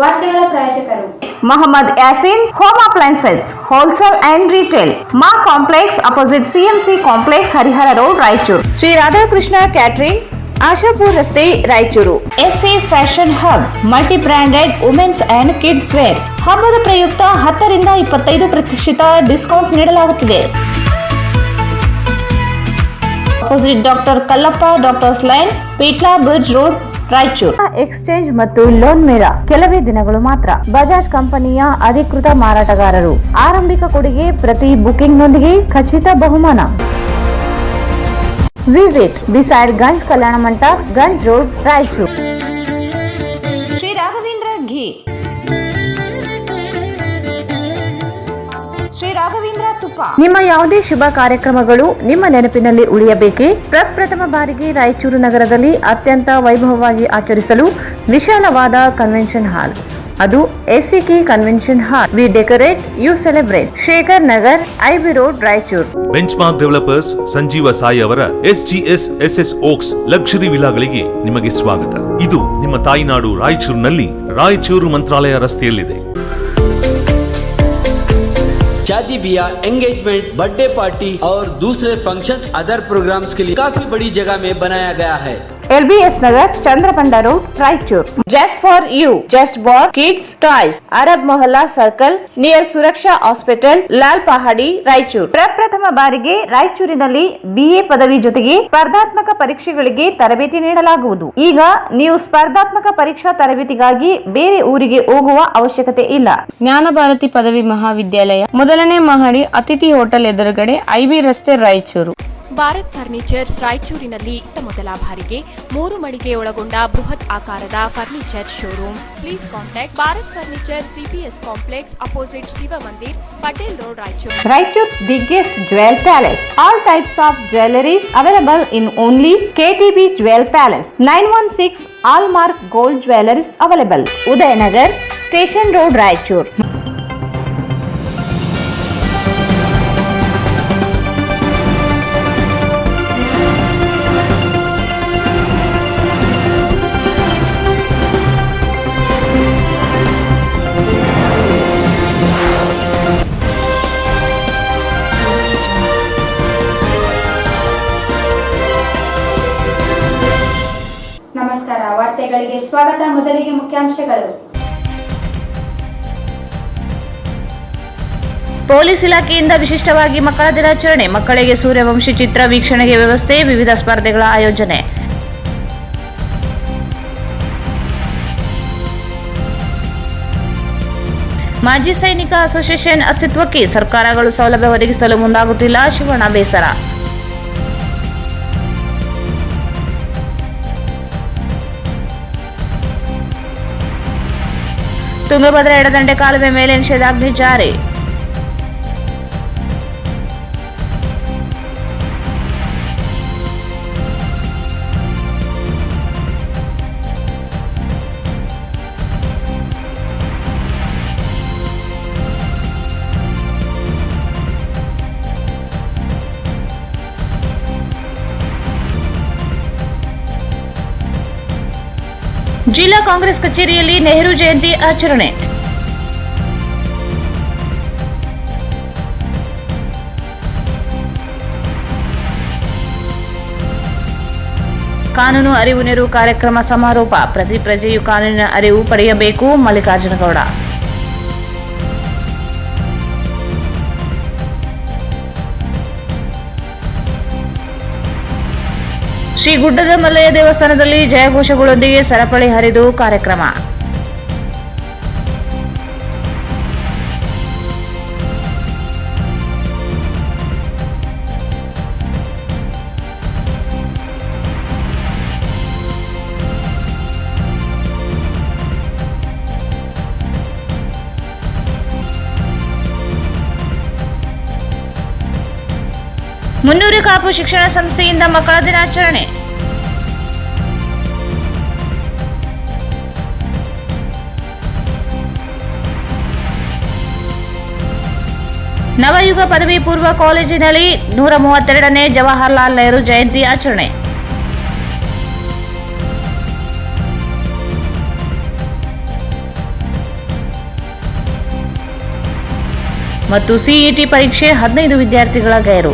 ವಾರ್ತೆಗಳ ಪ್ರಾಯೋಜಕರು Mohammed Yaseen home appliances wholesale and retail Maa complex opposite CMC complex Harihara road Raichur. Shri Radhakrishna catering Ashapur ರಸ್ತೆ Raichur. SC fashion hub multi branded women's and kids wear. ಹಬ್ಬದ ಪ್ರಯುಕ್ತ 10 ರಿಂದ 25% discount ನೀಡಲಾಗುತ್ತಿದೆ. Opposite doctor Kallappa doctors line Peetla bridge road Raichur. Exchange ಮತ್ತು loan ಮೇಳ ಕೆಲವೇ ದಿನಗಳು ಮಾತ್ರ. ಬಜಾಜ್ ಕಂಪನಿಯ ಅಧಿಕೃತ ಮಾರಾಟಗಾರರು. ಆರಂಭಿಕ ಕೊಡುಗೆ ಪ್ರತಿ ಬುಕಿಂಗ್ ನೊಂದಿಗೆ ಖಚಿತ ಬಹುಮಾನ. Visit beside Ganj Kalyana Mantapa, Ganj road Raichur. Shri Raghavendra ಘೀ, ಶ್ರೀ ರಾಘವೇಂದ್ರ ತುಪ್ಪ. ನಿಮ್ಮ ಯಾವುದೇ ಶುಭ ಕಾರ್ಯಕ್ರಮಗಳು ನಿಮ್ಮ ನೆನಪಿನಲ್ಲಿ ಉಳಿಯಬೇಕೇ? ಪ್ರಪ್ರಥಮ ಬಾರಿಗೆ ರಾಯಚೂರು ನಗರದಲ್ಲಿ ಅತ್ಯಂತ ವೈಭವವಾಗಿ ಆಚರಿಸಲು ವಿಶಾಲವಾದ ಕನ್ವೆನ್ಷನ್ ಹಾಲ್, ಅದು SCK convention hall. We decorate, you celebrate. Shekhar Nagar, IB road Raichur. Benchmark developers Sanjeeva Sai ಅವರ SGS ಓಕ್ಸ್ ಲಕ್ಸುರಿ ವಿಲಾಗಳಿಗೆ ನಿಮಗೆ ಸ್ವಾಗತ. ಇದು ನಿಮ್ಮ ತಾಯಿನಾಡು ರಾಯಚೂರಿನಲ್ಲಿ ರಾಯಚೂರು ಮಂತ್ರಾಲಯ ರಸ್ತೆಯಲ್ಲಿದೆ. शादी ब्याह, एंगेजमेंट, बर्थडे पार्टी और दूसरे फंक्शंस, अदर प्रोग्राम्स के लिए काफी बड़ी जगह में बनाया गया है. LBS Nagar, Chandrabanda road Raichur. Just for you, just for kids toys, Arab Mohalla circle near Suraksha hospital, Lal Pahadi Raichur. ಪ್ರಪ್ರಥಮ ಬಾರಿಗೆ ರಾಯಚೂರಿನಲ್ಲಿ BA ಪದವಿ ಜೊತೆಗೆ ಸ್ಪರ್ಧಾತ್ಮಕ ಪರೀಕ್ಷೆಗಳಿಗೆ ತರಬೇತಿ ನೀಡಲಾಗುವುದು. ಈಗ ನೀವು ಸ್ಪರ್ಧಾತ್ಮಕ ಪರೀಕ್ಷಾ ತರಬೇತಿಗಾಗಿ ಬೇರೆ ಊರಿಗೆ ಹೋಗುವ ಅವಶ್ಯಕತೆ ಇಲ್ಲ. ಜ್ಞಾನಭಾರತಿ ಪದವಿ ಮಹಾವಿದ್ಯಾಲಯ, ಮೊದಲನೇ ಮಹಡಿ, ಅತಿಥಿ ಹೋಟೆಲ್ ಎದುರುಗಡೆ, IB ರಸ್ತೆ ರಾಯಚೂರು. ಭಾರತ್ ಫರ್ನಿಚರ್ಸ್ ರಾಯಚೂರಿನಲ್ಲಿ ಮೊದಲ ಬಾರಿಗೆ 3 ಮಳಿಗೆ ಒಳಗೊಂಡ ಬೃಹತ್ ಆಕಾರದ furniture showroom. Please contact Bharat furniture, CPS complex opposite Shiva Mandir, Patel road Raichur. Raichur's biggest jewel palace. All types of jewelries available in only KTB Jewel Palace. 916 Allmark Gold Jewelries available. Udayanagar, Station Road, Raichur. ನಮಸ್ಕಾರ, ವಾರ್ತೆಗಳಿಗೆ ಸ್ವಾಗತ. ಮೊದಲಿಗೆ ಮುಖ್ಯಾಂಶಗಳು. Police ಇಲಾಖೆಯಿಂದ ವಿಶಿಷ್ಟವಾಗಿ ಮಕ್ಕಳ ದಿನಾಚರಣೆ. ಮಕ್ಕಳಿಗೆ ಸೂರ್ಯವಂಶಿ ಚಿತ್ರ ವೀಕ್ಷಣೆಗೆ ವ್ಯವಸ್ಥೆ, ವಿವಿಧ ಸ್ಪರ್ಧೆಗಳ ಆಯೋಜನೆ. ಮಾಜಿ ಸೈನಿಕ ಅಸೋಸಿಯೇಷನ್ ಅಸ್ತಿತ್ವಕ್ಕೆ ಸರ್ಕಾರಗಳು ಸೌಲಭ್ಯ ಒದಗಿಸಲು ಮುಂದಾಗುತ್ತಿಲ್ಲ, ಶಿವಣ್ಣ ಬೇಸರ. ತುಂಗಭದ್ರಾ ಎಡದಂಡೆ ಕಾಲುವೆ ಮೇಲೆ ನಿಷೇಧಾಜ್ಞೆ ಜಾರಿ. ಜಿಲ್ಲಾ ಕಾಂಗ್ರೆಸ್ ಕಚೇರಿಯಲ್ಲಿ ನೆಹರು ಜಯಂತಿ ಆಚರಣೆ. ಕಾನೂನು ಅರಿವು ನೆರವು ಕಾರ್ಯಕ್ರಮ ಸಮಾರೋಪ. ಪ್ರತಿ ಪ್ರಜೆಯು ಕಾನೂನಿನ ಅರಿವು ಪಡೆಯಬೇಕು, ಮಲ್ಲಿಕಾರ್ಜುನಗೌಡ. ಶ್ರೀ ಗುಡ್ಡದ ಮಲ್ಲಯ್ಯ ದೇವಸ್ಥಾನದಲ್ಲಿ ಜಯಘೋಷಗಳೊಂದಿಗೆ ಸರಪಳಿ ಹರಿದು ಕಾರ್ಯಕ್ರಮ. ಮುನ್ನೂರು ಕಾಪು ಶಿಕ್ಷಣ ಸಂಸ್ಥೆಯಿಂದ ಮಕ್ಕಳ ದಿನಾಚರಣೆ. ನವಯುಗ ಪದವಿ ಪೂರ್ವ ಕಾಲೇಜಿನಲ್ಲಿ 132ನೇ ಜವಾಹರಲಾಲ್ ನೆಹರು ಜಯಂತಿ ಆಚರಣೆ. ಮತ್ತು ಸಿಇಟಿ ಪರೀಕ್ಷೆ 15 ವಿದ್ಯಾರ್ಥಿಗಳ ಗೈರು.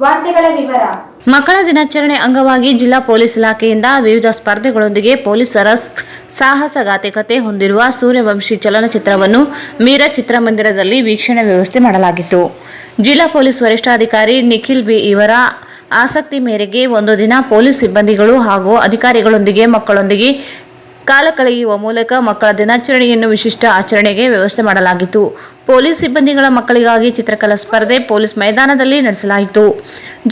ವಾರ್ತೆಗಳ ವಿವರ. ಮಕ್ಕಳ ದಿನಾಚರಣೆ ಅಂಗವಾಗಿ ಜಿಲ್ಲಾ ಪೊಲೀಸ್ ಇಲಾಖೆಯಿಂದ ವಿವಿಧ ಸ್ಪರ್ಧೆಗಳೊಂದಿಗೆ ಪೊಲೀಸರ ಸಾಹಸಗಾಥೆ ಕತೆ ಹೊಂದಿರುವ ಸೂರ್ಯವಂಶಿ ಚಲನಚಿತ್ರವನ್ನು ಮೀರಜ್ ಚಿತ್ರಮಂದಿರದಲ್ಲಿ ವೀಕ್ಷಣೆ ವ್ಯವಸ್ಥೆ ಮಾಡಲಾಗಿತ್ತು. ಜಿಲ್ಲಾ ಪೊಲೀಸ್ ವರಿಷ್ಠಾಧಿಕಾರಿ ನಿಖಿಲ್ ಬಿ ಇವರ ಆಸಕ್ತಿ ಮೇರೆಗೆ ಒಂದು ದಿನ ಪೊಲೀಸ್ ಸಿಬ್ಬಂದಿಗಳು ಹಾಗೂ ಅಧಿಕಾರಿಗಳೊಂದಿಗೆ ಮಕ್ಕಳೊಂದಿಗೆ ಕಾಲ ಕಳೆಯುವ ಮೂಲಕ ಮಕ್ಕಳ ದಿನಾಚರಣೆಯನ್ನು ವಿಶಿಷ್ಟ ಆಚರಣೆಗೆ ವ್ಯವಸ್ಥೆ ಮಾಡಲಾಗಿತ್ತು. ಪೊಲೀಸ್ ಸಿಬ್ಬಂದಿಗಳ ಮಕ್ಕಳಿಗಾಗಿ ಚಿತ್ರಕಲಾ ಸ್ಪರ್ಧೆ ಪೊಲೀಸ್ ಮೈದಾನದಲ್ಲಿ ನಡೆಸಲಾಯಿತು.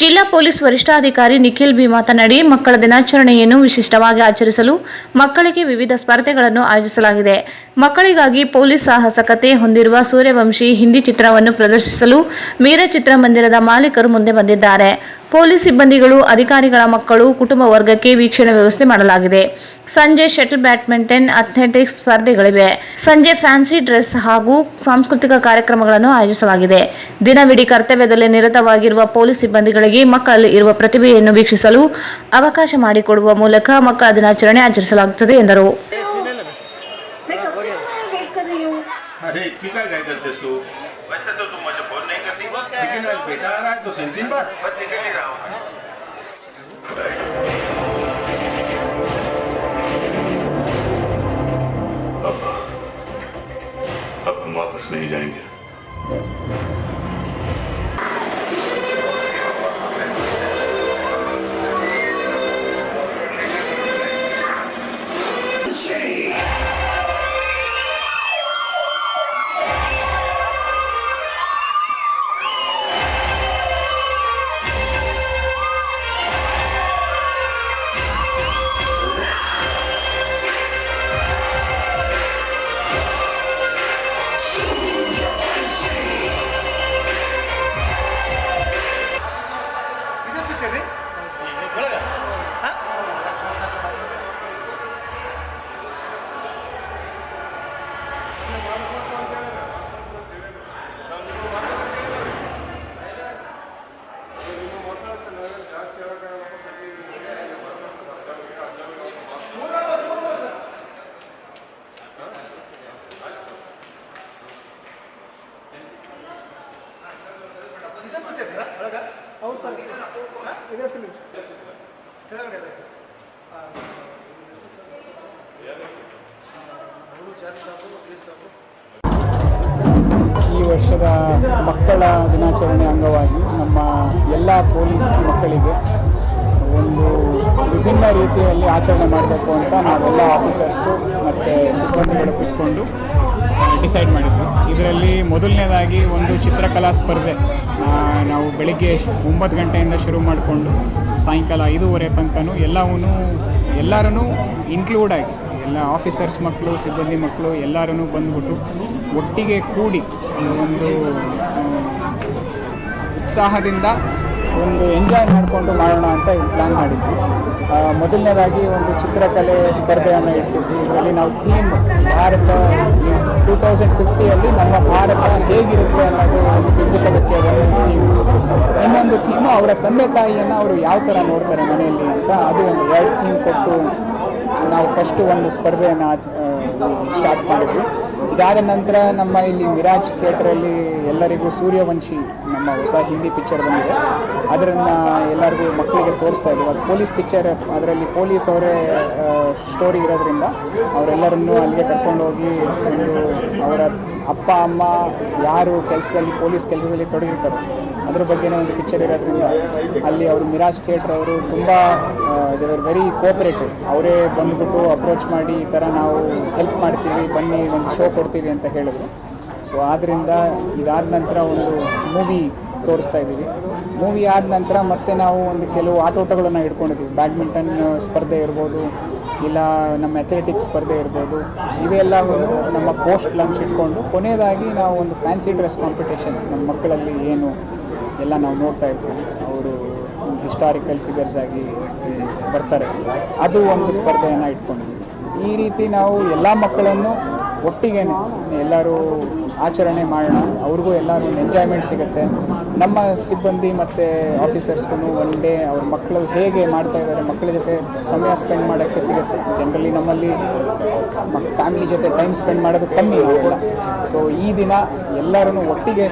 ಜಿಲ್ಲಾ ಪೊಲೀಸ್ ವರಿಷ್ಠಾಧಿಕಾರಿ ನಿಖಿಲ್ ಬಿ ಮಾತನಾಡಿ, ಮಕ್ಕಳ ದಿನಾಚರಣೆಯನ್ನು ವಿಶಿಷ್ಟವಾಗಿ ಆಚರಿಸಲು ಮಕ್ಕಳಿಗೆ ವಿವಿಧ ಸ್ಪರ್ಧೆಗಳನ್ನು ಆಯೋಜಿಸಲಾಗಿದೆ. ಮಕ್ಕಳಿಗಾಗಿ ಪೊಲೀಸ್ ಸಾಹಸ ಕತೆ ಹೊಂದಿರುವ ಸೂರ್ಯವಂಶಿ ಹಿಂದಿ ಚಿತ್ರವನ್ನು ಪ್ರದರ್ಶಿಸಲು ಮೀರಜ್ ಚಿತ್ರಮಂದಿರದ ಮಾಲೀಕರು ಮುಂದೆ ಬಂದಿದ್ದಾರೆ. ಪೊಲೀಸ್ ಸಿಬ್ಬಂದಿಗಳು, ಅಧಿಕಾರಿಗಳ ಮಕ್ಕಳು, ಕುಟುಂಬ ವರ್ಗಕ್ಕೆ ವೀಕ್ಷಣೆ ವ್ಯವಸ್ಥೆ ಮಾಡಲಾಗಿದೆ. ಸಂಜೆ ಶಟಲ್ ಬ್ಯಾಡ್ಮಿಂಟನ್, ಅಥ್ಲೆಟಿಕ್ಸ್ ಸ್ಪರ್ಧೆಗಳಿವೆ. ಸಂಜೆ ಫ್ಯಾನ್ಸಿ ಡ್ರೆಸ್ ಹಾಗೂ ಸಾಂಸ್ಕೃತಿಕ ಕಾರ್ಯಕ್ರಮಗಳನ್ನು ಆಯೋಜಿಸಲಾಗಿದೆ. ದಿನವಿಡೀ ಕರ್ತವ್ಯದಲ್ಲಿ ನಿರತವಾಗಿರುವ ಪೊಲೀಸ್ ಸಿಬ್ಬಂದಿಗಳಿಗೆ ಮಕ್ಕಳಲ್ಲಿ ಇರುವ ಪ್ರತಿಭೆಯನ್ನು ವೀಕ್ಷಿಸಲು ಅವಕಾಶ ಮಾಡಿಕೊಡುವ ಮೂಲಕ ಮಕ್ಕಳ ದಿನಾಚರಣೆ ಆಚರಿಸಲಾಗುತ್ತದೆ ಎಂದರು. अरे इतनी क्या करते तू? वैसे तो तुम मुझे फोन नहीं करती, लेकिन आज बेटा आ रहा है तो 3 दिन बाद बस निकल ही रहा हूँ. अब हम वापस नहीं जाएंगे. ಈ ವರ್ಷದ ಮಕ್ಕಳ ದಿನಾಚರಣೆ ಅಂಗವಾಗಿ ನಮ್ಮ ಎಲ್ಲ ಪೊಲೀಸ್ ಮಕ್ಕಳಿಗೆ ಒಂದು ವಿಭಿನ್ನ ರೀತಿಯಲ್ಲಿ ಆಚರಣೆ ಮಾಡಬೇಕು ಅಂತ ನಾವೆಲ್ಲ ಆಫೀಸರ್ಸು ಮತ್ತು ಸಿಬ್ಬಂದಿಗಳು ಕೂತ್ಕೊಂಡು ಡಿಸೈಡ್ ಮಾಡಿದ್ವಿ. ಇದರಲ್ಲಿ ಮೊದಲನೇದಾಗಿ ಒಂದು ಚಿತ್ರಕಲಾ ಸ್ಪರ್ಧೆ ನಾವು ಬೆಳಿಗ್ಗೆ 9 ಗಂಟೆಯಿಂದ ಶುರು ಮಾಡಿಕೊಂಡು ಸಾಯಂಕಾಲ 5:30 ತನಕನೂ ಎಲ್ಲರೂ ಇನ್ಕ್ಲೂಡ್ ಆಗಿ ಎಲ್ಲ ಆಫೀಸರ್ಸ್ ಮಕ್ಕಳು, ಸಿಬ್ಬಂದಿ ಮಕ್ಕಳು ಎಲ್ಲರೂ ಬಂದ್ಬಿಟ್ಟು ಒಟ್ಟಿಗೆ ಕೂಡಿ ಒಂದು ಉತ್ಸಾಹದಿಂದ ಒಂದು ಎಂಜಾಯ್ ಮಾಡಿಕೊಂಡು ಮಾಡೋಣ ಅಂತ ಪ್ಲ್ಯಾನ್ ಮಾಡಿದ್ವಿ. ಮೊದಲನೇದಾಗಿ ಒಂದು ಚಿತ್ರಕಲೆ ಸ್ಪರ್ಧೆಯನ್ನು ಇಡಿಸಿದ್ವಿ. ಇದರಲ್ಲಿ ನಾವು ಥೀಮ್ ಭಾರತ 2050 ನಮ್ಮ ಭಾರತ ಹೇಗಿರುತ್ತೆ ಅನ್ನೋದು ಒಂದು ಬಿಂಬಿಸೋದಕ್ಕೆ ಒಂದು ಥೀಮ್. ಇನ್ನೊಂದು ಥೀಮು ಅವರ ತಂದೆ ತಾಯಿಯನ್ನು ಅವರು ಯಾವ ಥರ ನೋಡ್ತಾರೆ ಮನೆಯಲ್ಲಿ ಅಂತ, ಅದು ಒಂದು 2 ಥೀಮ್ ಕೊಟ್ಟು ನಾವು ಫಸ್ಟು ಒಂದು ಸ್ಪರ್ಧೆಯನ್ನು ಸ್ಟಾರ್ಟ್ ಮಾಡಿದ್ವಿ. ಇದಾದ ನಂತರ ನಮ್ಮ ಇಲ್ಲಿ ಮಿರಾಜ್ ಥಿಯೇಟ್ರಲ್ಲಿ ಎಲ್ಲರಿಗೂ ಸೂರ್ಯವಂಶಿ ನಮ್ಮ ಹೊಸ ಹಿಂದಿ ಪಿಕ್ಚರ್ ಬಂದಿದೆ, ಅದನ್ನು ಎಲ್ಲರಿಗೂ ಮಕ್ಕಳಿಗೆ ತೋರಿಸ್ತಾ ಇದ್ದೀವಿ. ಅದು ಪೊಲೀಸ್ ಪಿಕ್ಚರ್, ಅದರಲ್ಲಿ ಪೊಲೀಸ್ ಅವರೇ ಸ್ಟೋರಿ ಇರೋದ್ರಿಂದ ಅವರೆಲ್ಲರನ್ನೂ ಅಲ್ಲಿಗೆ ಕರ್ಕೊಂಡೋಗಿ ಒಂದು ಅವರ ಅಪ್ಪ ಅಮ್ಮ ಯಾರು ಪೊಲೀಸ್ ಕೆಲಸದಲ್ಲಿ ತೊಡಗಿರ್ತಾರೆ ಅದ್ರ ಬಗ್ಗೆನೇ ಒಂದು ಪಿಕ್ಚರ್ ಇರೋದ್ರಿಂದ ಅಲ್ಲಿ ಅವರು ಮಿರಾಜ್ ಥಿಯೇಟ್ರ್ ಅವರು ತುಂಬ ವೆರಿ ಕೋಆಪರೇಟಿವ್. ಅವರೇ ಬಂದುಬಿಟ್ಟು ಅಪ್ರೋಚ್ ಮಾಡಿ ಈ ಥರ ನಾವು ಹೆಲ್ಪ್ ಮಾಡ್ತೀವಿ, ಬನ್ನಿ ಒಂದು ಶೋ ಕೊಡ್ತೀವಿ ಅಂತ ಹೇಳಿದ್ರು. ಸೊ ಆದ್ದರಿಂದ ಇದಾದ ನಂತರ ಒಂದು ಮೂವಿ ತೋರಿಸ್ತಾ ಇದ್ದೀವಿ. ಮೂವಿ ಆದ ನಂತರ ಮತ್ತೆ ನಾವು ಒಂದು ಕೆಲವು ಆಟೋಟಗಳನ್ನು ಇಟ್ಕೊಂಡಿದ್ದೀವಿ. ಬ್ಯಾಡ್ಮಿಂಟನ್ ಸ್ಪರ್ಧೆ ಇರ್ಬೋದು, ಇಲ್ಲ ನಮ್ಮ ಅಥ್ಲೆಟಿಕ್ಸ್ ಸ್ಪರ್ಧೆ ಇರ್ಬೋದು. ಇದೆಲ್ಲವೂ ನಮ್ಮ ಪೋಸ್ಟ್ ಲಂಚ್ ಇಟ್ಕೊಂಡು ಕೊನೆಯದಾಗಿ ನಾವು ಒಂದು ಫ್ಯಾನ್ಸಿ ಡ್ರೆಸ್ ಕಾಂಪಿಟೇಷನ್ ನಮ್ಮ ಮಕ್ಕಳಲ್ಲಿ ಏನು ಎಲ್ಲ ನಾವು ನೋಡ್ತಾ ಇರ್ತೀವಿ, ಅವರು ಹಿಸ್ಟಾರಿಕಲ್ ಫಿಗರ್ಸ್ ಆಗಿ ಬರ್ತಾರೆ, ಅದು ಒಂದು ಸ್ಪರ್ಧೆಯನ್ನು ಇಟ್ಕೊಂಡಿದ್ದೀವಿ. ಈ ರೀತಿ ನಾವು ಎಲ್ಲ ಮಕ್ಕಳನ್ನು ಒಟ್ಟಿಗೆ ಎಲ್ಲರೂ ಆಚರಣೆ ಮಾಡೋಣ. ಅವ್ರಿಗೂ ಎಲ್ಲರೂ ಒಂದು ಎಂಜಾಯ್ಮೆಂಟ್ ಸಿಗುತ್ತೆ. ನಮ್ಮ ಸಿಬ್ಬಂದಿ ಮತ್ತು ಆಫೀಸರ್ಸ್ಗೂ ಒನ್ ಡೇ ಅವ್ರ ಮಕ್ಕಳು ಹೇಗೆ ಮಾಡ್ತಾ ಇದ್ದಾರೆ, ಮಕ್ಕಳ ಜೊತೆ ಸಮಯ ಸ್ಪೆಂಡ್ ಮಾಡೋಕ್ಕೆ ಸಿಗುತ್ತೆ. ಜನರಲಿ ನಮ್ಮಲ್ಲಿ ಫ್ಯಾಮಿಲಿ ಜೊತೆ ಟೈಮ್ ಸ್ಪೆಂಡ್ ಮಾಡೋದು ಕಮ್ಮಿ ನಾವೆಲ್ಲ. ಸೊ ಈ ದಿನ ಎಲ್ಲರೂ ಒಟ್ಟಿಗೆ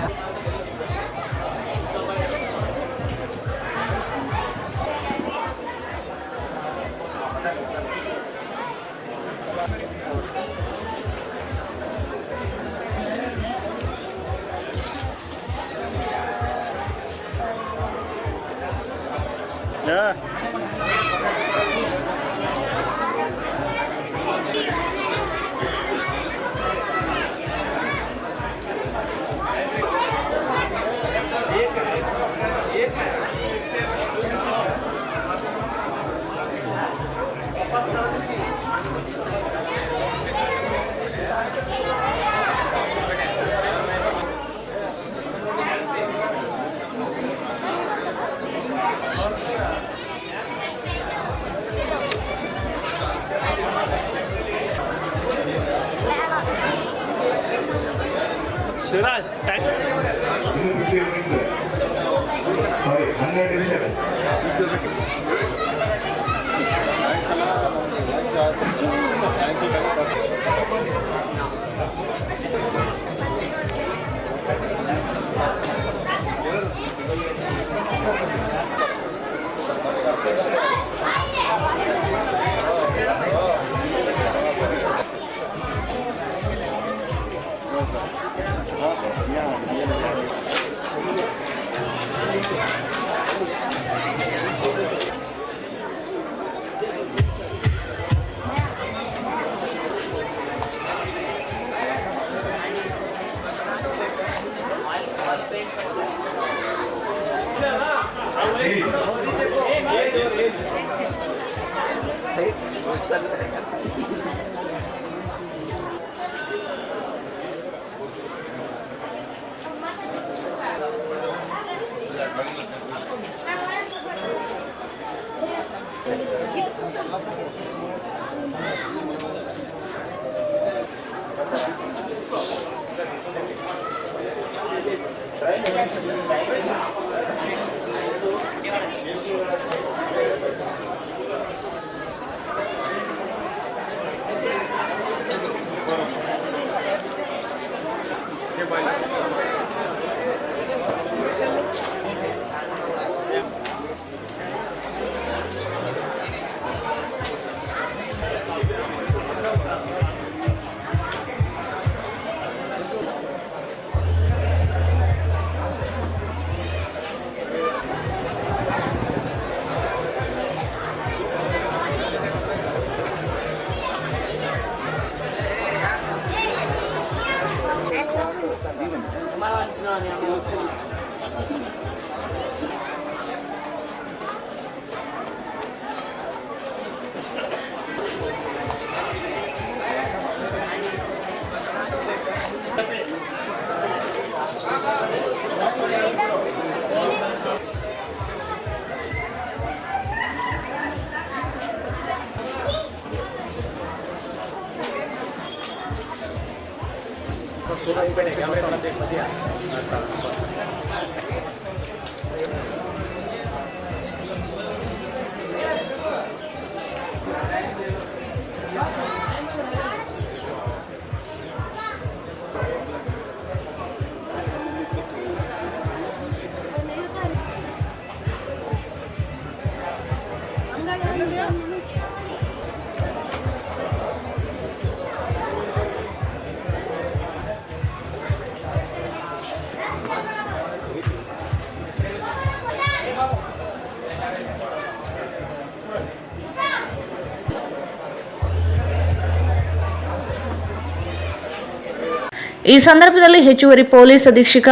ಈ ಸಂದರ್ಭದಲ್ಲಿ ಹೆಚ್ಚುವರಿ ಪೊಲೀಸ್ ಅಧೀಕ್ಷಕ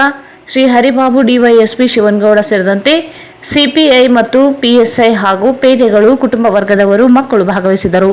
ಶ್ರೀ ಹರಿಬಾಬು, ಡಿವೈಎಸ್ಪಿ ಶಿವನಗೌಡ ಸೇರಿದಂತೆ ಸಿಪಿಐ ಮತ್ತು ಪಿಎಸ್ಐ ಹಾಗೂ ಪೇದೆಗಳು, ಕುಟುಂಬ ವರ್ಗದವರು, ಮಕ್ಕಳು ಭಾಗವಹಿಸಿದರು.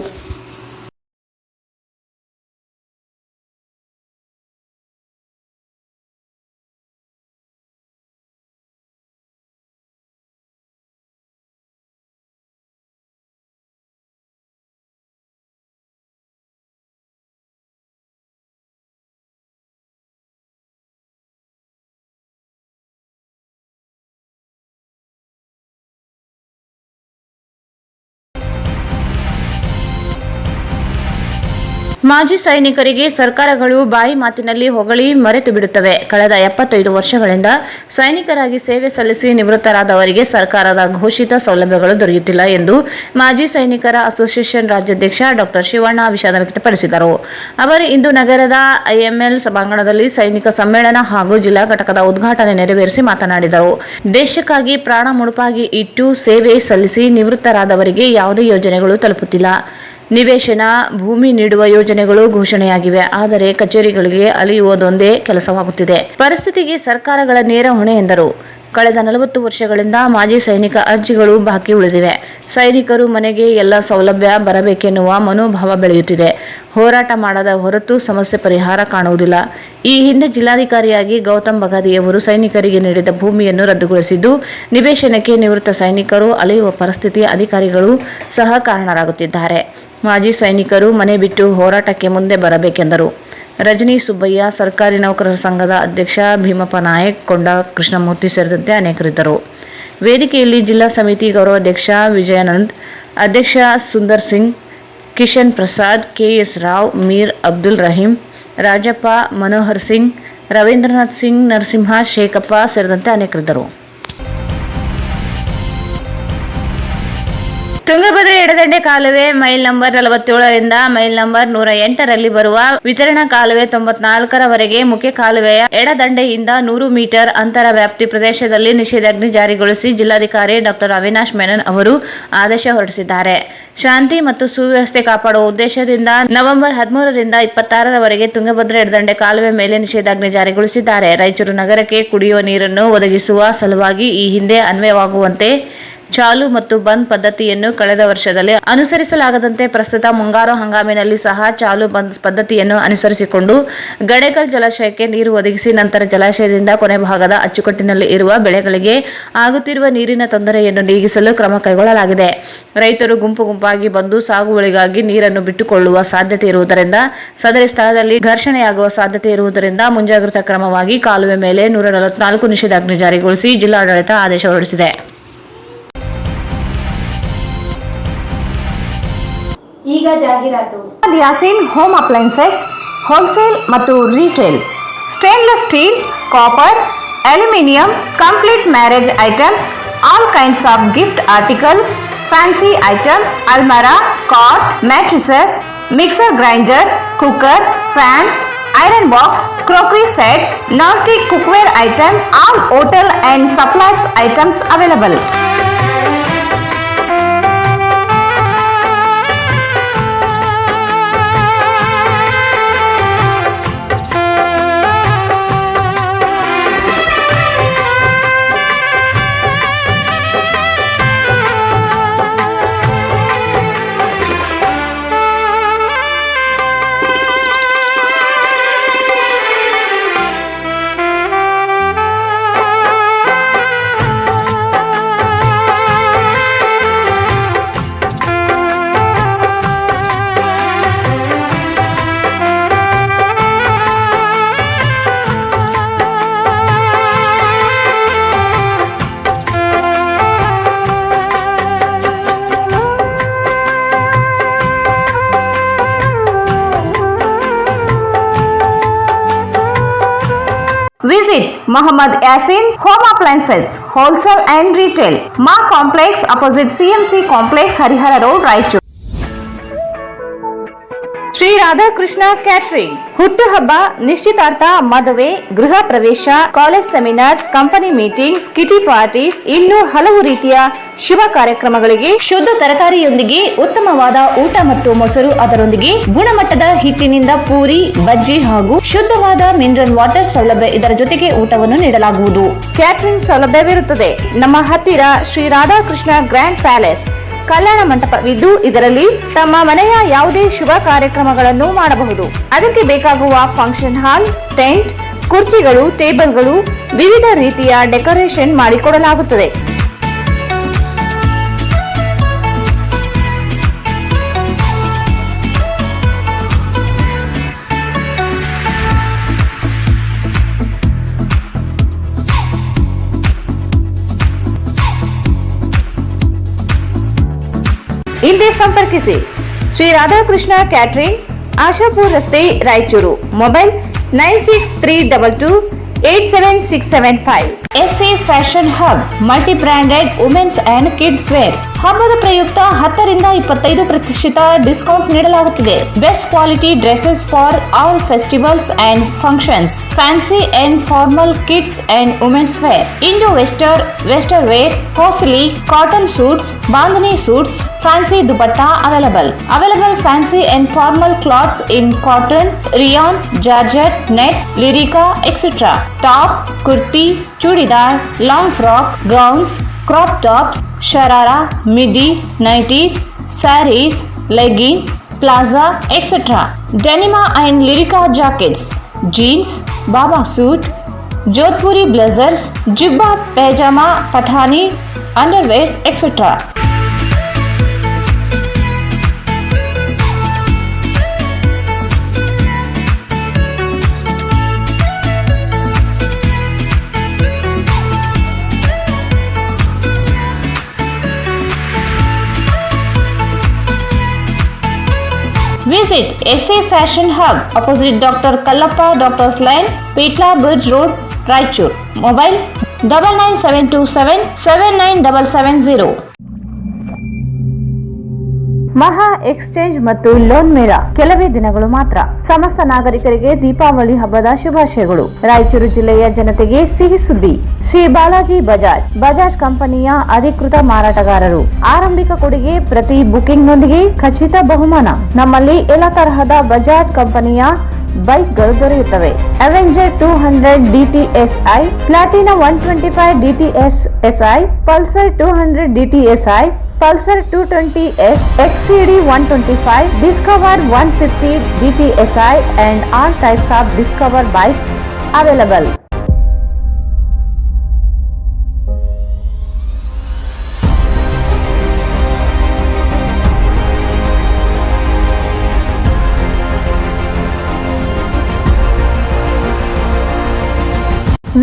ಮಾಜಿ ಸೈನಿಕರಿಗೆ ಸರ್ಕಾರಗಳು ಬಾಯಿ ಮಾತಿನಲ್ಲಿ ಹೊಗಳಿ ಮರೆತು ಬಿಡುತ್ತವೆ. ಕಳೆದ 75 ವರ್ಷಗಳಿಂದ ಸೈನಿಕರಾಗಿ ಸೇವೆ ಸಲ್ಲಿಸಿ ನಿವೃತ್ತರಾದವರಿಗೆ ಸರ್ಕಾರದ ಘೋಷಿತ ಸೌಲಭ್ಯಗಳು ದೊರೆಯುತ್ತಿಲ್ಲ ಎಂದು ಮಾಜಿ ಸೈನಿಕರ ಅಸೋಸಿಯೇಷನ್ ರಾಜ್ಯಾಧ್ಯಕ್ಷ ಡಾ ಶಿವಣ್ಣ ವಿಷಾದ ವ್ಯಕ್ತಪಡಿಸಿದರು. ಅವರು ಇಂದು ನಗರದ IML ಸಭಾಂಗಣದಲ್ಲಿ ಸೈನಿಕ ಸಮ್ಮೇಳನ ಹಾಗೂ ಜಿಲ್ಲಾ ಘಟಕದ ಉದ್ಘಾಟನೆ ನೆರವೇರಿಸಿ ಮಾತನಾಡಿದರು. ದೇಶಕ್ಕಾಗಿ ಪ್ರಾಣ ಮುಡುಪಾಗಿ ಇಟ್ಟು ಸೇವೆ ಸಲ್ಲಿಸಿ ನಿವೃತ್ತರಾದವರಿಗೆ ಯಾವುದೇ ಯೋಜನೆಗಳು ತಲುಪುತ್ತಿಲ್ಲ. ನಿವೇಶನ, ಭೂಮಿ ನೀಡುವ ಯೋಜನೆಗಳು ಘೋಷಣೆಯಾಗಿವೆ. ಆದರೆ ಕಚೇರಿಗಳಿಗೆ ಅಲೆಯುವುದೊಂದೇ ಕೆಲಸವಾಗುತ್ತಿದೆ. ಪರಿಸ್ಥಿತಿಗೆ ಸರ್ಕಾರಗಳ ನೇರ ಹೊಣೆ ಎಂದರು. ಕಳೆದ 40 ವರ್ಷಗಳಿಂದ ಮಾಜಿ ಸೈನಿಕ ಅರ್ಜಿಗಳು ಬಾಕಿ ಉಳಿದಿವೆ. ಸೈನಿಕರು ಮನೆಗೆ ಎಲ್ಲ ಸೌಲಭ್ಯ ಬರಬೇಕೆನ್ನುವ ಮನೋಭಾವ ಬೆಳೆಯುತ್ತಿದೆ. ಹೋರಾಟ ಮಾಡದ ಹೊರತು ಸಮಸ್ಯೆ ಪರಿಹಾರ ಕಾಣುವುದಿಲ್ಲ. ಈ ಹಿಂದೆ ಜಿಲ್ಲಾಧಿಕಾರಿಯಾಗಿ ಗೌತಮ್ ಬಗಾದಿಯವರು ಸೈನಿಕರಿಗೆ ನೀಡಿದ ಭೂಮಿಯನ್ನು ರದ್ದುಗೊಳಿಸಿದ್ದು, ನಿವೇಶನಕ್ಕೆ ನಿವೃತ್ತ ಸೈನಿಕರು ಅಲೆಯುವ ಪರಿಸ್ಥಿತಿ ಅಧಿಕಾರಿಗಳು ಸಹ ಕಾರಣರಾಗುತ್ತಿದ್ದಾರೆ. ಮಾಜಿ ಸೈನಿಕರು ಮನೆ ಬಿಟ್ಟು ಹೋರಾಟಕ್ಕೆ ಮುಂದೆ ಬರಬೇಕೆಂದರು. ರಜನಿ ಸುಬ್ಬಯ್ಯ, ಸರ್ಕಾರಿ ನೌಕರರ ಸಂಘದ ಅಧ್ಯಕ್ಷ ಭೀಮಪ್ಪ ನಾಯಕ್, ಕೊಂಡ ಕೃಷ್ಣಮೂರ್ತಿ ಸೇರಿದಂತೆ ಅನೇಕರಿದ್ದರು. ವೇದಿಕೆಯಲ್ಲಿ ಜಿಲ್ಲಾ ಸಮಿತಿ ಗೌರವಾಧ್ಯಕ್ಷ ವಿಜಯಾನಂದ್, ಅಧ್ಯಕ್ಷ ಸುಂದರ್ ಸಿಂಗ್, ಕಿಶನ್ ಪ್ರಸಾದ್, KS ರಾವ್, ಮೀರ್ ಅಬ್ದುಲ್ ರಹೀಂ, ರಾಜಪ್ಪ, ಮನೋಹರ್ ಸಿಂಗ್, ರವೀಂದ್ರನಾಥ್ ಸಿಂಗ್, ನರಸಿಂಹ, ಶೇಖಪ್ಪ ಸೇರಿದಂತೆ ಅನೇಕರಿದ್ದರು. ತುಂಗಭದ್ರಾ ಎಡದಂಡೆ ಕಾಲುವೆ ಮೈಲ್ ನಂಬರ್ 47ರಿಂದ ಮೈಲ್ ನಂಬರ್ 108ರಲ್ಲಿ ಬರುವ ವಿತರಣಾ ಕಾಲುವೆ 94ರವರೆಗೆ ಮುಖ್ಯ ಕಾಲುವೆಯ ಎಡದಂಡೆಯಿಂದ 100 ಮೀಟರ್ ಅಂತರ ವ್ಯಾಪ್ತಿ ಪ್ರದೇಶದಲ್ಲಿ ನಿಷೇಧಾಜ್ಞೆ ಜಾರಿಗೊಳಿಸಿ ಜಿಲ್ಲಾಧಿಕಾರಿ ಡಾ ಅವಿನಾಶ್ ಮೆನನ್ ಅವರು ಆದೇಶ ಹೊರಡಿಸಿದ್ದಾರೆ. ಶಾಂತಿ ಮತ್ತು ಸುವ್ಯವಸ್ಥೆ ಕಾಪಾಡುವ ಉದ್ದೇಶದಿಂದ ನವೆಂಬರ್ 13ರಿಂದ 26ರವರೆಗೆ ತುಂಗಭದ್ರಾ ಎಡದಂಡೆ ಕಾಲುವೆ ಮೇಲೆ ನಿಷೇಧಾಜ್ಞೆ ಜಾರಿಗೊಳಿಸಿದ್ದಾರೆ. ರಾಯಚೂರು ನಗರಕ್ಕೆ ಕುಡಿಯುವ ನೀರನ್ನು ಒದಗಿಸುವ ಸಲುವಾಗಿ ಈ ಹಿಂದೆ ಅನ್ವಯವಾಗುವಂತೆ ಚಾಲು ಮತ್ತು ಬಂದ್ ಪದ್ಧತಿಯನ್ನು ಕಳೆದ ವರ್ಷದಲ್ಲಿ ಅನುಸರಿಸಲಾಗದಂತೆ ಪ್ರಸ್ತುತ ಮುಂಗಾರು ಹಂಗಾಮಿನಲ್ಲಿ ಸಹ ಚಾಲು ಬಂದ್ ಪದ್ಧತಿಯನ್ನು ಅನುಸರಿಸಿಕೊಂಡು ಗಡೇಕಲ್ ಜಲಾಶಯಕ್ಕೆ ನೀರು ಒದಗಿಸಿ ನಂತರ ಜಲಾಶಯದಿಂದ ಕೊನೆ ಭಾಗದ ಅಚ್ಚುಕಟ್ಟಿನಲ್ಲಿ ಇರುವ ಬೆಳೆಗಳಿಗೆ ಆಗುತ್ತಿರುವ ನೀರಿನ ತೊಂದರೆಯನ್ನು ನೀಗಿಸಲು ಕ್ರಮ ಕೈಗೊಳ್ಳಲಾಗಿದೆ. ರೈತರು ಗುಂಪು ಗುಂಪಾಗಿ ಬಂದು ಸಾಗುವಳಿಗಾಗಿ ನೀರನ್ನು ಬಿಟ್ಟುಕೊಳ್ಳುವ ಸಾಧ್ಯತೆ ಇರುವುದರಿಂದ ಸದರಿ ಸ್ಥಳದಲ್ಲಿ ಘರ್ಷಣೆಯಾಗುವ ಸಾಧ್ಯತೆ ಇರುವುದರಿಂದ ಮುಂಜಾಗ್ರತಾ ಕ್ರಮವಾಗಿ ಕಾಲುವೆ ಮೇಲೆ 144 ನಿಷೇಧಾಜ್ಞೆ ಜಾರಿಗೊಳಿಸಿ ಜಿಲ್ಲಾಡಳಿತ ಆದೇಶ ಹೊರಡಿಸಿದೆ. ಈಗ ಜಾಹೀರಾತು. ಯಾಸಿನ್ ಹೋಮ್ ಅಪ್ಲೈನ್ಸಸ್ ಹೋಲ್ಸೇಲ್ ಮತ್ತು retail, stainless steel, copper, aluminium, complete marriage items, all kinds of gift articles, fancy items, ಅಲ್ಮಾರಾ, cot, mattresses, mixer grinder, cooker, fan, iron box, crockery sets, non-stick cookware items, all hotel and supplies items available. Visit Muhammad Yasin Home Appliances Wholesale and Retail, Ma Complex opposite CMC Complex, Harihara Road, Raichur. Shri Radhakrishna catering ಹುಟ್ಟುಹಬ್ಬ, ನಿಶ್ಚಿತಾರ್ಥ, ಮದುವೆ, ಗೃಹ ಪ್ರವೇಶ, college seminars, company meetings, kitty parties, ಇನ್ನೂ ಹಲವು ರೀತಿಯ ಶುಭ ಕಾರ್ಯಕ್ರಮಗಳಿಗೆ ಶುದ್ಧ ತರಕಾರಿಯೊಂದಿಗೆ ಉತ್ತಮವಾದ ಊಟ ಮತ್ತು ಮೊಸರು, ಅದರೊಂದಿಗೆ ಗುಣಮಟ್ಟದ ಹಿಟ್ಟಿನಿಂದ ಪೂರಿ, ಬಜ್ಜಿ ಹಾಗೂ ಶುದ್ಧವಾದ ಮಿನರಲ್ ವಾಟರ್ ಸೌಲಭ್ಯ, ಇದರ ಜೊತೆಗೆ ಊಟವನ್ನು ನೀಡಲಾಗುವುದು. ಕ್ಯಾಟರಿಂಗ್ ಸೌಲಭ್ಯವಿರುತ್ತದೆ. ನಮ್ಮ ಹತ್ತಿರ ಶ್ರೀ ರಾಧಾಕೃಷ್ಣ ಗ್ರ್ಯಾಂಡ್ ಪ್ಯಾಲೇಸ್ ಕಲ್ಯಾಣ ಮಂಟಪವಿದ್ದು ಇದರಲ್ಲಿ ತಮ್ಮ ಮನೆಯ ಯಾವುದೇ ಶುಭ ಕಾರ್ಯಕ್ರಮಗಳನ್ನು ಮಾಡಬಹುದು. ಅದಕ್ಕೆ ಬೇಕಾಗುವ ಫಂಕ್ಷನ್ ಹಾಲ್, ಟೆಂಟ್, ಕುರ್ಚಿಗಳು, ಟೇಬಲ್ಗಳು, ವಿವಿಧ ರೀತಿಯ ಡೆಕೋರೇಷನ್ ಮಾಡಿಕೊಡಲಾಗುತ್ತದೆ. ಹಿಂದೆ ಸಂಪರ್ಕಿಸಿ ಶ್ರೀ ರಾಧಾಕೃಷ್ಣ ಕ್ಯಾಟರಿಂಗ್, ಆಶಾಪುರ್ ರಸ್ತೆ Raichur. Mobile 9632287675. SA fashion hub multi branded women's and kids wear. ಹಬ್ಬದ ಪ್ರಯುಕ್ತ 10ರಿಂದ 25% ಡಿಸ್ಕೌಂಟ್ ನೀಡಲಾಗುತ್ತಿದೆ. Best quality dresses for all festivals and functions. Fancy and formal kids and women's wear. Indo western wear, ಹೋಸ್ಲಿ, cotton suits, bandhani suits, fancy dupatta available fancy and formal clothes in cotton, rayon, georgette, net, lycra, etcetera. Top, kurti, churidar, long frock, gowns, crop tops, sharara, midi, nighties, sarees, leggings, plaza, etc. Denima and Lyrica jackets, jeans, baba suit, Jodhpuri blazers, jibba, pajama, pathani, underwears, etc. Visit SA Fashion Hub opposite Dr. Kallappa Doctor's Lane, Petla Bridge Road, Raichur. Mobile 99727 ಮಹಾ exchange ಮತ್ತು loan ಮೇಳ ಕೆಲವೇ ದಿನಗಳು ಮಾತ್ರ. ಸಮಸ್ತ ನಾಗರಿಕರಿಗೆ ದೀಪಾವಳಿ ಹಬ್ಬದ ಶುಭಾಶಯಗಳು. ರಾಯಚೂರು ಜಿಲ್ಲೆಯ ಜನತೆಗೆ ಸಿಹಿ ಸುದ್ದಿ. ಶ್ರೀ ಬಾಲಾಜಿ ಬಜಾಜ್ ಕಂಪನಿಯ ಅಧಿಕೃತ ಮಾರಾಟಗಾರರು. ಆರಂಭಿಕ ಕೊಡುಗೆ ಪ್ರತಿ ಬುಕಿಂಗ್ನೊಂದಿಗೆ ಖಚಿತ ಬಹುಮಾನ. ನಮ್ಮಲ್ಲಿ ಎಲ್ಲ ತರಹದ ಬಜಾಜ್ ಕಂಪನಿಯ ಬೈಕ್ಗಳು ದೊರೆಯುತ್ತವೆ. Avenger 200 DTSI, Platina 125 DTSI, Pulsar 200 DTSI, Pulsar 220S, XCD 125, Discover 150 DTSI and all types of Discover bikes available.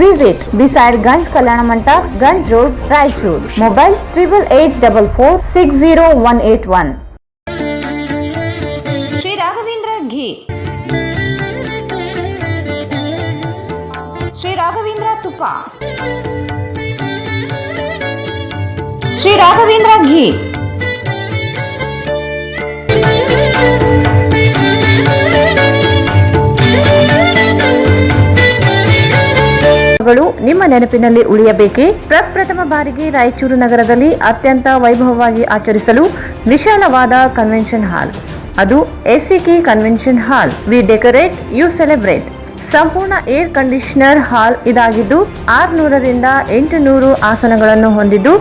Visit beside Ganj Kalyana Mandap, Ganj Road, Raichur. Mobile 8844460181. Sri Raghavendra Ghee, Sri Raghavendra Tupa, Sri Raghavendra Ghee. ನಿಮ್ಮ ನೆನಪಿನಲ್ಲಿ ಉಳಿಯಬೇಕೆ? ಪ್ರಪ್ರಥಮ ಬಾರಿಗೆ ರಾಯಚೂರು ನಗರದಲ್ಲಿ ಅತ್ಯಂತ ವೈಭವವಾಗಿ ಆಚರಿಸಲು ವಿಶಾಲವಾದ convention hall, ಅದು SCK convention hall. We decorate, you celebrate. ಸಂಪೂರ್ಣ ಏರ್ ಕಂಡೀಷನರ್ ಹಾಲ್ ಇದಾಗಿದ್ದು 600ರಿಂದ 800 ಆಸನಗಳನ್ನು ಹೊಂದಿದ್ದು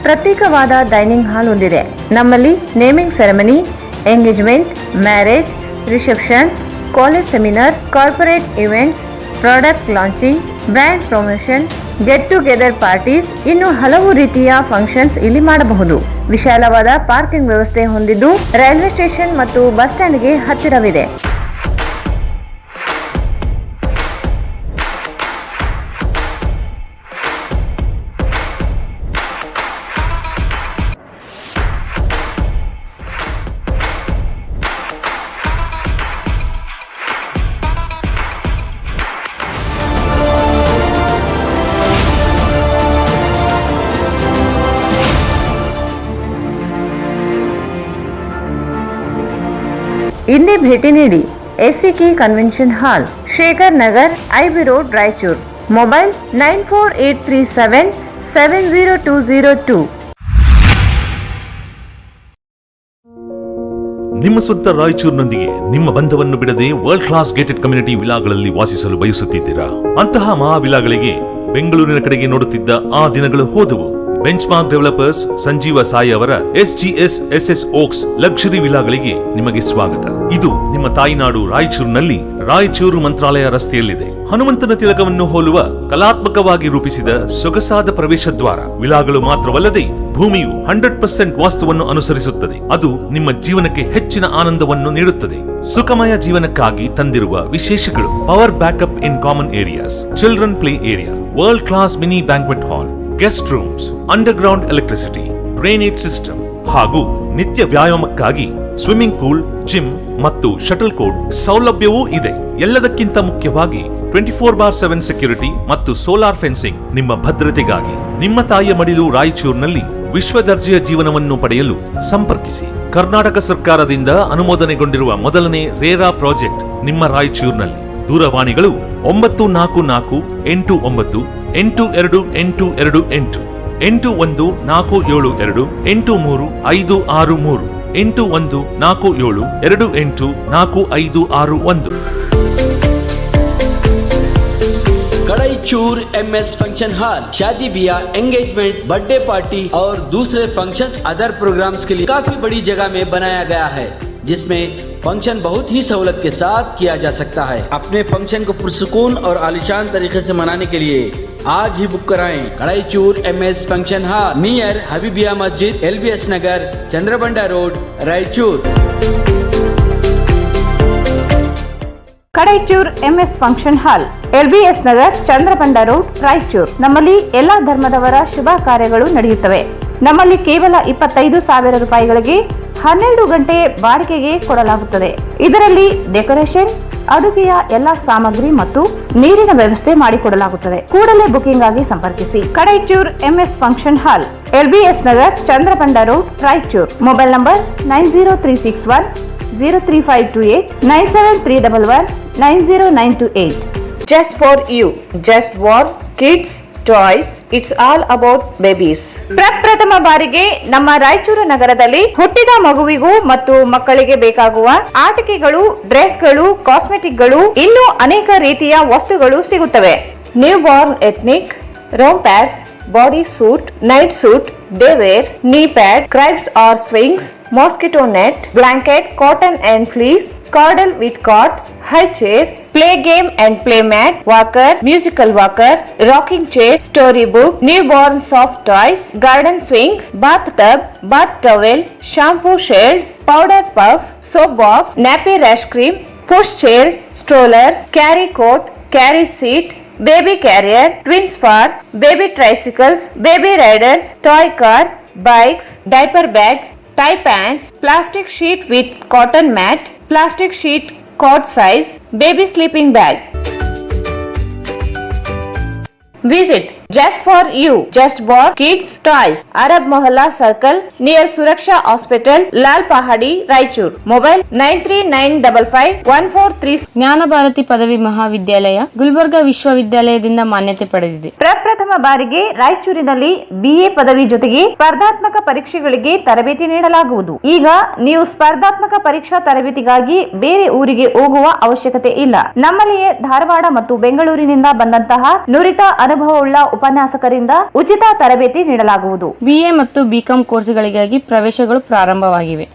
ಪ್ರತ್ಯೇಕವಾದ ಡೈನಿಂಗ್ ಹಾಲ್ ಹೊಂದಿದೆ. ನಮ್ಮಲ್ಲಿ naming ceremony, engagement, marriage, reception, college seminars, corporate events, product launching, brand promotion, get together parties, ಇನ್ನು ಹಲವು ರೀತಿಯ ಫಂಕ್ಷನ್ಸ್ ಇಲ್ಲಿ ಮಾಡಬಹುದು. ವಿಶಾಲವಾದ ಪಾರ್ಕಿಂಗ್ ವ್ಯವಸ್ಥೆ ಹೊಂದಿದ್ದು ರೈಲ್ವೆ ಸ್ಟೇಷನ್ ಮತ್ತು ಬಸ್ ಸ್ಟ್ಯಾಂಡ್ಗೆ ಹತ್ತಿರವಿದೆ. ಇಂದೇ ಭೇಟಿ ನೀಡಿ. ಎಸಿಕೆ ಕನ್ವೆನ್ಷನ್ ಹಾಲ್, Shekhar Nagar, IB road, Raichur. Mobile 9483770202. ನಿಮ್ಮ ಸ್ವಂತ ರಾಯಚೂರಿನೊಂದಿಗೆ ನಿಮ್ಮ ಬಂಧವನ್ನು ಬಿಡದೆ ವರ್ಲ್ಡ್ ಕ್ಲಾಸ್ ಗೇಟೆಡ್ ಕಮ್ಯುನಿಟಿ ವಿಲಾಗಳಲ್ಲಿ ವಾಸಿಸಲು ಬಯಸುತ್ತಿದ್ದೀರಾ? ಅಂತಹ ಮಹಾವಿಲಾಗಳಿಗೆ ಬೆಂಗಳೂರಿನ ಕಡೆಗೆ ನೋಡುತ್ತಿದ್ದ ಆ ದಿನಗಳು ಹೋದವು. ಬೆಂಚ್ಮಾರ್ಕ್ ಡೆವಲಪರ್ಸ್ ಸಂಜೀವ ಸಾಯಿ ಅವರ SGS SS ಓಕ್ಸ್ ಲಕ್ಸುರಿ ವಿಲಾಗಳಿಗೆ ನಿಮಗೆ ಸ್ವಾಗತ. ಇದು ನಿಮ್ಮ ತಾಯಿನಾಡು ರಾಯಚೂರಿನಲ್ಲಿ ರಾಯಚೂರು ಮಂತ್ರಾಲಯ ರಸ್ತೆಯಲ್ಲಿದೆ. ಹನುಮಂತನ ತಿಲಕವನ್ನು ಹೋಲುವ ಕಲಾತ್ಮಕವಾಗಿ ರೂಪಿಸಿದ ಸೊಗಸಾದ ಪ್ರವೇಶ ದ್ವಾರ. ವಿಲಾಗಳು ಮಾತ್ರವಲ್ಲದೆ ಭೂಮಿಯು 100% ವಾಸ್ತುವನ್ನು ಅನುಸರಿಸುತ್ತದೆ. ಅದು ನಿಮ್ಮ ಜೀವನಕ್ಕೆ ಹೆಚ್ಚಿನ ಆನಂದವನ್ನು ನೀಡುತ್ತದೆ. ಸುಖಮಯ ಜೀವನಕ್ಕಾಗಿ ತಂದಿರುವ ವಿಶೇಷಗಳು: power backup in common areas, children play area, world class mini banquet hall, guest rooms, underground electricity, drainage system ಹಾಗೂ ನಿತ್ಯ ವ್ಯಾಯಾಮಕ್ಕಾಗಿ ಸ್ವಿಮ್ಮಿಂಗ್ ಪೂಲ್, ಜಿಮ್ ಮತ್ತು ಶಟಲ್ ಕೋರ್ಟ್ ಸೌಲಭ್ಯವೂ ಇದೆ. ಎಲ್ಲದಕ್ಕಿಂತ ಮುಖ್ಯವಾಗಿ 24/7 ಸೆಕ್ಯೂರಿಟಿ ಮತ್ತು ಸೋಲಾರ್ ಫೆನ್ಸಿಂಗ್ ನಿಮ್ಮ ಭದ್ರತೆಗಾಗಿ. ನಿಮ್ಮ ತಾಯಿಯ ಮಡಿಲು ರಾಯಚೂರಿನಲ್ಲಿ ವಿಶ್ವ ದರ್ಜೆಯ ಜೀವನವನ್ನು ಪಡೆಯಲು ಸಂಪರ್ಕಿಸಿ. ಕರ್ನಾಟಕ ಸರ್ಕಾರದಿಂದ ಅನುಮೋದನೆಗೊಂಡಿರುವ ಮೊದಲನೇ ರೇರಾ ಪ್ರಾಜೆಕ್ಟ್ ನಿಮ್ಮ ರಾಯಚೂರಿನಲ್ಲಿ. ದೂರವಾಣಿಗಳು 9448982828 8147283563 8147284561. कड़ाईचूर MS फंक्शन हॉल शादी ब्याह, एंगेजमेंट, बर्थडे पार्टी और दूसरे फंक्शंस अदर प्रोग्राम्स के लिए काफी बड़ी जगह में बनाया गया है, जिसमें फंक्शन बहुत ही सहूलत के साथ किया जा सकता है। अपने फंक्शन को पुरसुकून और आलिशान तरीके से मनाने के लिए आज ही बुक कराएं। Kadaichur MS function hall near Habibia मस्जिद, LBS Nagar, Chandrabanda road, Raichur. Kadaichur MS function hall, LBS Nagar, Chandrabanda road, Raichur. ನಮ್ಮಲ್ಲಿ ಎಲ್ಲಾ ಧರ್ಮದವರ ಶುಭ ಕಾರ್ಯಗಳು ನಡೆಯುತ್ತವೆ. ನಮ್ಮಲ್ಲಿ ಕೇವಲ 25,000 ರೂಪಾಯಿಗಳಿಗೆ 12 ಗಂಟೆ ಬಾಡಿಗೆಗೆ ಕೊಡಲಾಗುತ್ತದೆ. ಇದರಲ್ಲಿ ಡೆಕೋರೇಷನ್, ಅಡುಗೆಯ ಎಲ್ಲಾ ಸಾಮಗ್ರಿ ಮತ್ತು ನೀರಿನ ವ್ಯವಸ್ಥೆ ಮಾಡಿಕೊಡಲಾಗುತ್ತದೆ. ಕೂಡಲೇ ಬುಕಿಂಗ್ ಆಗಿ ಸಂಪರ್ಕಿಸಿ. Kadaichur MS function hall, LBS Nagar, Chandrabanda road, Raichur. Mobile number 9036103528 9731190928. Just for you, just for kids toys, it's all about babies. ಪ್ರಪ್ರಥಮ ಬಾರಿಗೆ ನಮ್ಮ ರಾಯಚೂರು ನಗರದಲ್ಲಿ ಹುಟ್ಟಿದ ಮಗುವಿಗೂ ಮತ್ತು ಮಕ್ಕಳಿಗೆ ಬೇಕಾಗುವ ಆಟಿಕೆಗಳು, ಡ್ರೆಸ್ಗಳು, ಕಾಸ್ಮೆಟಿಕ್ಗಳು, ಇನ್ನೂ ಅನೇಕ ರೀತಿಯ ವಸ್ತುಗಳು ಸಿಗುತ್ತವೆ. ನ್ಯೂ ಬಾರ್ನ್ ಎಥ್ನಿಕ್, ರೋಮ್ pads, body suit, night suit, day wear, knee pad, cribs or swings, mosquito net, blanket, cotton and fleece, cordal with cot, high chair, play game and play mat, walker, musical walker, rocking chair, storybook, newborn soft toys, garden swing, bathtub, bath towel, shampoo shade, powder puff, soap box, nappy rash cream, push chair, strollers, carry coat, carry seat, baby carrier, twins fart, baby tricycles, baby riders, toy car, bikes, diaper bag, tie pants, plastic sheet with cotton mat, plastic sheet cot size, baby sleeping bag. Visit Just for You, Just for Kids Toys, Arab Mohalla Circle near Suraksha Hospital, Lal Pahadi, Raichur. Mobile 93955143. ಜ್ಞಾನ ಭಾರತಿ ಪದವಿ ಮಹಾವಿದ್ಯಾಲಯ ಗುಲ್ಬರ್ಗ ವಿಶ್ವವಿದ್ಯಾಲಯದಿಂದ ಮಾನ್ಯತೆ ಪಡೆದಿದೆ. ಪ್ರಪ್ರಥಮ ಬಾರಿಗೆ ರಾಯಚೂರಿನಲ್ಲಿ BA ಪದವಿ ಜೊತೆಗೆ ಸ್ಪರ್ಧಾತ್ಮಕ ಪರೀಕ್ಷೆಗಳಿಗೆ ತರಬೇತಿ ನೀಡಲಾಗುವುದು. ಈಗ ನೀವು ಸ್ಪರ್ಧಾತ್ಮಕ ಪರೀಕ್ಷಾ ತರಬೇತಿಗಾಗಿ ಬೇರೆ ಊರಿಗೆ ಹೋಗುವ ಅವಶ್ಯಕತೆ ಇಲ್ಲ. ನಮ್ಮಲ್ಲಿಯೇ ಧಾರವಾಡ ಮತ್ತು ಬೆಂಗಳೂರಿನಿಂದ ಬಂದಂತಹ ನುರಿತ ಅನುಭವವುಳ್ಳ ಉಪನ್ಯಾಸಕರಿಂದ ಉಚಿತ ತರಬೇತಿ ನೀಡಲಾಗುವುದು. BA ಮತ್ತು BCom ಕೋರ್ಸ್ಗಳಿಗಾಗಿ ಪ್ರವೇಶಗಳು ಪ್ರಾರಂಭವಾಗಿವೆ.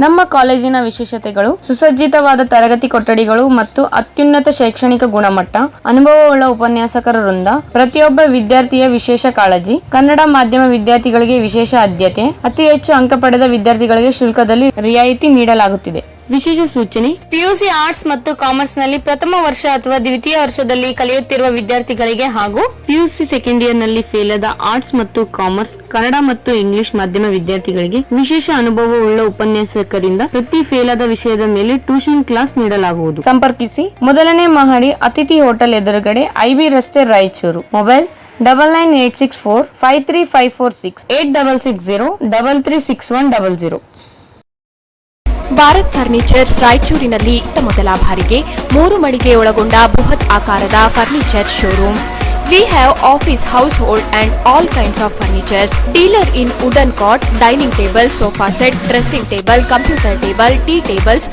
ನಮ್ಮ ಕಾಲೇಜಿನ ವಿಶೇಷತೆಗಳು: ಸುಸಜ್ಜಿತವಾದ ತರಗತಿ ಕೊಠಡಿಗಳು ಮತ್ತು ಅತ್ಯುನ್ನತ ಶೈಕ್ಷಣಿಕ ಗುಣಮಟ್ಟ, ಅನುಭವವುಳ್ಳ ಉಪನ್ಯಾಸಕರ ವೃಂದ, ಪ್ರತಿಯೊಬ್ಬ ವಿದ್ಯಾರ್ಥಿಯ ವಿಶೇಷ ಕಾಳಜಿ, ಕನ್ನಡ ಮಾಧ್ಯಮ ವಿದ್ಯಾರ್ಥಿಗಳಿಗೆ ವಿಶೇಷ ಆದ್ಯತೆ, ಅತಿ ಹೆಚ್ಚು ಅಂಕ ಪಡೆದ ವಿದ್ಯಾರ್ಥಿಗಳಿಗೆ ಶುಲ್ಕದಲ್ಲಿ ರಿಯಾಯಿತಿ ನೀಡಲಾಗುತ್ತಿದೆ. ವಿಶೇಷ ಸೂಚನೆ: PUC ಆರ್ಟ್ಸ್ ಮತ್ತು ಕಾಮರ್ಸ್ ನಲ್ಲಿ ಪ್ರಥಮ ವರ್ಷ ಅಥವಾ ದ್ವಿತೀಯ ವರ್ಷದಲ್ಲಿ ಕಲಿಯುತ್ತಿರುವ ವಿದ್ಯಾರ್ಥಿಗಳಿಗೆ ಹಾಗೂ PUC ಸೆಕೆಂಡ್ ಇಯರ್ ನಲ್ಲಿ ಫೇಲ್ ಆದ ಆರ್ಟ್ಸ್ ಮತ್ತು ಕಾಮರ್ಸ್, ಕನ್ನಡ ಮತ್ತು ಇಂಗ್ಲಿಷ್ ಮಾಧ್ಯಮ ವಿದ್ಯಾರ್ಥಿಗಳಿಗೆ ವಿಶೇಷ ಅನುಭವವುಳ್ಳ ಉಪನ್ಯಾಸಕರಿಂದ ಪ್ರತಿ ಫೇಲ್ ಆದ ವಿಷಯದ ಮೇಲೆ ಟ್ಯೂಷನ್ ಕ್ಲಾಸ್ ನೀಡಲಾಗುವುದು. ಸಂಪರ್ಕಿಸಿ. ಮೊದಲನೇ ಮಹಡಿ ಅತಿಥಿ ಹೋಟೆಲ್ ಎದುರುಗಡೆ, IB ರಸ್ತೆ, ರಾಯಚೂರು. ಮೊಬೈಲ್ 9986453546 8660336100. ಭಾರತ್ ಫರ್ನಿಚರ್ಸ್ ರಾಯಚೂರಿನಲ್ಲಿ ಮೊದಲ ಬಾರಿಗೆ 3 ಮಳಿಗೆ ಒಳಗೊಂಡ ಬೃಹತ್ ಆಕಾರದ furniture showroom. We have office, household and all kinds of furnitures. Dealer in wooden cot, dining table, sofa set, dressing table, computer table, tea tables,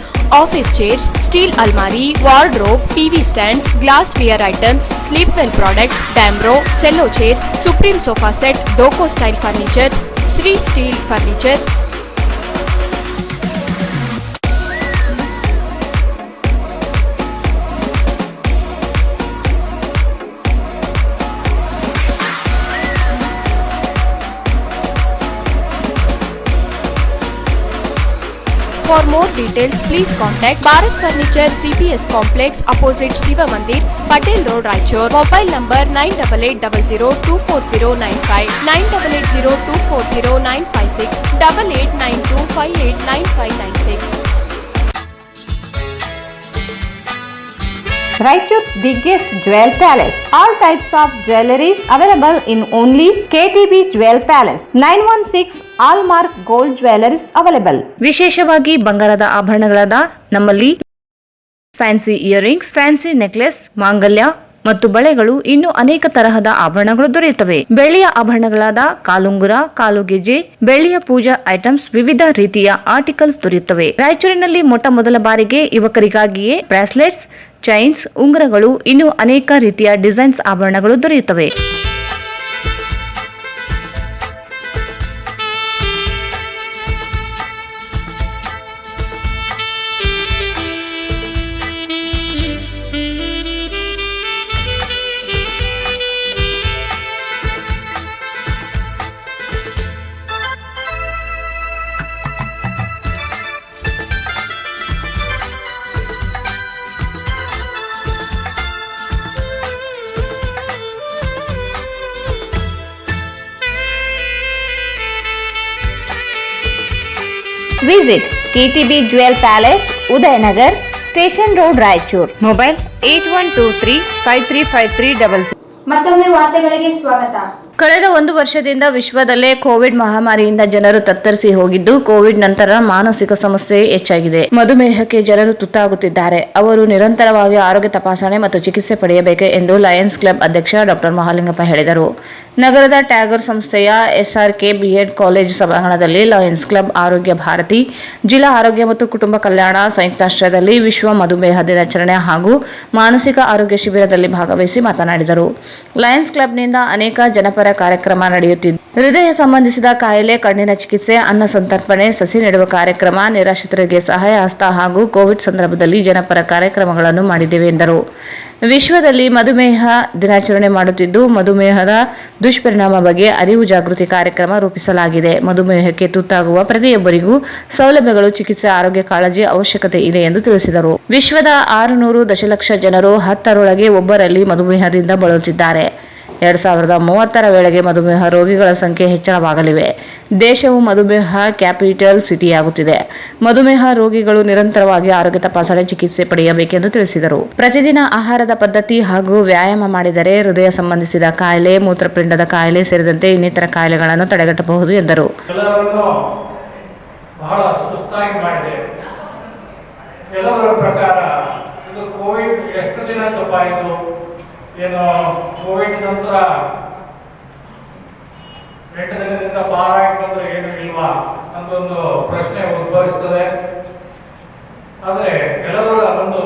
office chairs, steel almari, wardrobe, TV stands, glassware items, sleepwell products, Damro, cello chairs, Supreme sofa set, Doco style furnitures, Sri Steel furnitures. For more details, please contact Bharat Furniture CPS Complex opposite Shiva Mandir, Patel Road, Raichur. Mobile number 9880240959, 9880240956, 8892589596. Raichur's biggest jewel palace. All types of jewelries available in only KTB Jewel Palace. 916 Allmark Gold Jewelries available. ವಿಶೇಷವಾಗಿ ಬಂಗಾರದ ಆಭರಣಗಳಾದ ನಮ್ಮಲ್ಲಿ fancy earrings, fancy necklace, ಮಾಂಗಲ್ಯ ಮತ್ತು ಬಳೆಗಳು ಇನ್ನೂ ಅನೇಕ ತರಹದ ಆಭರಣಗಳು ದೊರೆಯುತ್ತವೆ. ಬೆಳ್ಳಿಯ ಆಭರಣಗಳಾದ ಕಾಲುಂಗುರ, ಕಾಲುಗೆಜೆ, ಬೆಳ್ಳಿಯ ಪೂಜಾ ಐಟಮ್ಸ್, ವಿವಿಧ ರೀತಿಯ ಆರ್ಟಿಕಲ್ಸ್ ದೊರೆಯುತ್ತವೆ. ರಾಯಚೂರಿನಲ್ಲಿ ಮೊಟ್ಟ ಮೊದಲ ಬಾರಿಗೆ ಯುವಕರಿಗಾಗಿಯೇ ಬ್ರಾಸ್ಲೆಟ್ಸ್, ಚೈನ್ಸ್, ಉಂಗುರಗಳು, ಇನ್ನೂ ಅನೇಕ ರೀತಿಯ ಡಿಸೈನ್ಸ್ ಆಭರಣಗಳು ದೊರೆಯುತ್ತವೆ. Visit KTB Jewel Palace, Udayanagar, Station Road, Raichur. Mobile 8123535366. ಮತ್ತೊಮ್ಮೆ ವಾರ್ತೆಗಳಿಗೆ ಸ್ವಾಗತ. ಕಳೆದ 1 ವರ್ಷದಿಂದ ವಿಶ್ವದಲ್ಲೇ ಕೋವಿಡ್ ಮಹಾಮಾರಿಯಿಂದ ಜನರು ತತ್ತರಿಸಿ ಹೋಗಿದ್ದು, ಕೋವಿಡ್ ನಂತರ ಮಾನಸಿಕ ಸಮಸ್ಯೆ ಹೆಚ್ಚಾಗಿದೆ. ಮಧುಮೇಹಕ್ಕೆ ಜನರು ತುತ್ತಾಗುತ್ತಿದ್ದಾರೆ. ಅವರು ನಿರಂತರವಾಗಿ ಆರೋಗ್ಯ ತಪಾಸಣೆ ಮತ್ತು ಚಿಕಿತ್ಸೆ ಪಡೆಯಬೇಕು ಎಂದು ಲಯನ್ಸ್ ಕ್ಲಬ್ ಅಧ್ಯಕ್ಷ ಡಾ ಮಹಾಲಿಂಗಪ್ಪ ಹೇಳಿದರು. ನಗರದ ಟ್ಯಾಗರ್ ಸಂಸ್ಥೆಯ SRK BEd ಕಾಲೇಜು ಸಭಾಂಗಣದಲ್ಲಿ ಲಯನ್ಸ್ ಕ್ಲಬ್, ಆರೋಗ್ಯ ಭಾರತಿ, ಜಿಲ್ಲಾ ಆರೋಗ್ಯ ಮತ್ತು ಕುಟುಂಬ ಕಲ್ಯಾಣ ಸಂಯುಕ್ತಾಶ್ರಯದಲ್ಲಿ ವಿಶ್ವ ಮಧುಮೇಹ ದಿನಾಚರಣೆ ಹಾಗೂ ಮಾನಸಿಕ ಆರೋಗ್ಯ ಶಿಬಿರದಲ್ಲಿ ಭಾಗವಹಿಸಿ ಮಾತನಾಡಿದರು. ಲಯನ್ಸ್ ಕ್ಲಬ್ನಿಂದ ಅನೇಕ ಜನಪರ ಕಾರ್ಯಕ್ರಮ ನಡೆಯುತ್ತಿದ್ದು, ಹೃದಯ ಸಂಬಂಧಿಸಿದ ಕಾಯಿಲೆ, ಕಣ್ಣಿನ ಚಿಕಿತ್ಸೆ, ಅನ್ನ ಸಂತರ್ಪಣೆ, ಸಸಿ ನೆಡುವ ಕಾರ್ಯಕ್ರಮ, ನಿರಾಶ್ರಿತರಿಗೆ ಸಹಾಯ ಹಸ್ತ ಹಾಗೂ ಕೋವಿಡ್ ಸಂದರ್ಭದಲ್ಲಿ ಜನಪರ ಕಾರ್ಯಕ್ರಮಗಳನ್ನು ಮಾಡಿದ್ದೇವೆ ಎಂದರು. ವಿಶ್ವದಲ್ಲಿ ಮಧುಮೇಹ ದಿನಾಚರಣೆ ಮಾಡುತ್ತಿದ್ದು, ಮಧುಮೇಹದ ದುಷ್ಪರಿಣಾಮ ಬಗ್ಗೆ ಅರಿವು ಜಾಗೃತಿ ಕಾರ್ಯಕ್ರಮ ರೂಪಿಸಲಾಗಿದೆ. ಮಧುಮೇಹಕ್ಕೆ ತುತ್ತಾಗುವ ಪ್ರತಿಯೊಬ್ಬರಿಗೂ ಸೌಲಭ್ಯಗಳು, ಚಿಕಿತ್ಸೆ, ಆರೋಗ್ಯ ಕಾಳಜಿ ಅವಶ್ಯಕತೆ ಇದೆ ಎಂದು ತಿಳಿಸಿದರು. ವಿಶ್ವದ 600 ದಶಲಕ್ಷ ಜನರು 10ರೊಳಗೆ ಒಬ್ಬರಲ್ಲಿ ಮಧುಮೇಹದಿಂದ ಬಳಲುತ್ತಿದ್ದಾರೆ. 2030ರ ವೇಳೆಗೆ ಮಧುಮೇಹ ರೋಗಿಗಳ ಸಂಖ್ಯೆ ಹೆಚ್ಚಳವಾಗಲಿವೆ. ದೇಶವು ಮಧುಮೇಹ ಕ್ಯಾಪಿಟಲ್ ಸಿಟಿಯಾಗುತ್ತಿದೆ. ಮಧುಮೇಹ ರೋಗಿಗಳು ನಿರಂತರವಾಗಿ ಆರೋಗ್ಯ ತಪಾಸಣೆ, ಚಿಕಿತ್ಸೆ ಪಡೆಯಬೇಕೆಂದು ತಿಳಿಸಿದರು. ಪ್ರತಿದಿನ ಆಹಾರದ ಪದ್ಧತಿ ಹಾಗೂ ವ್ಯಾಯಾಮ ಮಾಡಿದರೆ ಹೃದಯ ಸಂಬಂಧಿಸಿದ ಕಾಯಿಲೆ, ಮೂತ್ರಪಿಂಡದ ಕಾಯಿಲೆ ಸೇರಿದಂತೆ ಇನ್ನಿತರ ಕಾಯಿಲೆಗಳನ್ನು ತಡೆಗಟ್ಟಬಹುದು ಎಂದರು. ಬಹಳ ಸುಸ್ತಾಗಿ ಮಾಡಿದೆ. ಕೆಲವರ ಪ್ರಕಾರ ಇದು ಕೋವಿಡ್ ಎಷ್ಟು ದಿನ ತಪ್ಪಾಯಿತು, ಏನು ಕೋವಿಡ್ ನಂತರ 8 ದಿನದಿಂದ ಪಾರಾಗಿ ಬಂದ್ರೆ ಏನು ಇಲ್ವಾ ಅಂತ ಒಂದು ಪ್ರಶ್ನೆ ಉದ್ಭವಿಸ್ತದೆ. ಆದರೆ ಕೆಲವರ ಒಂದು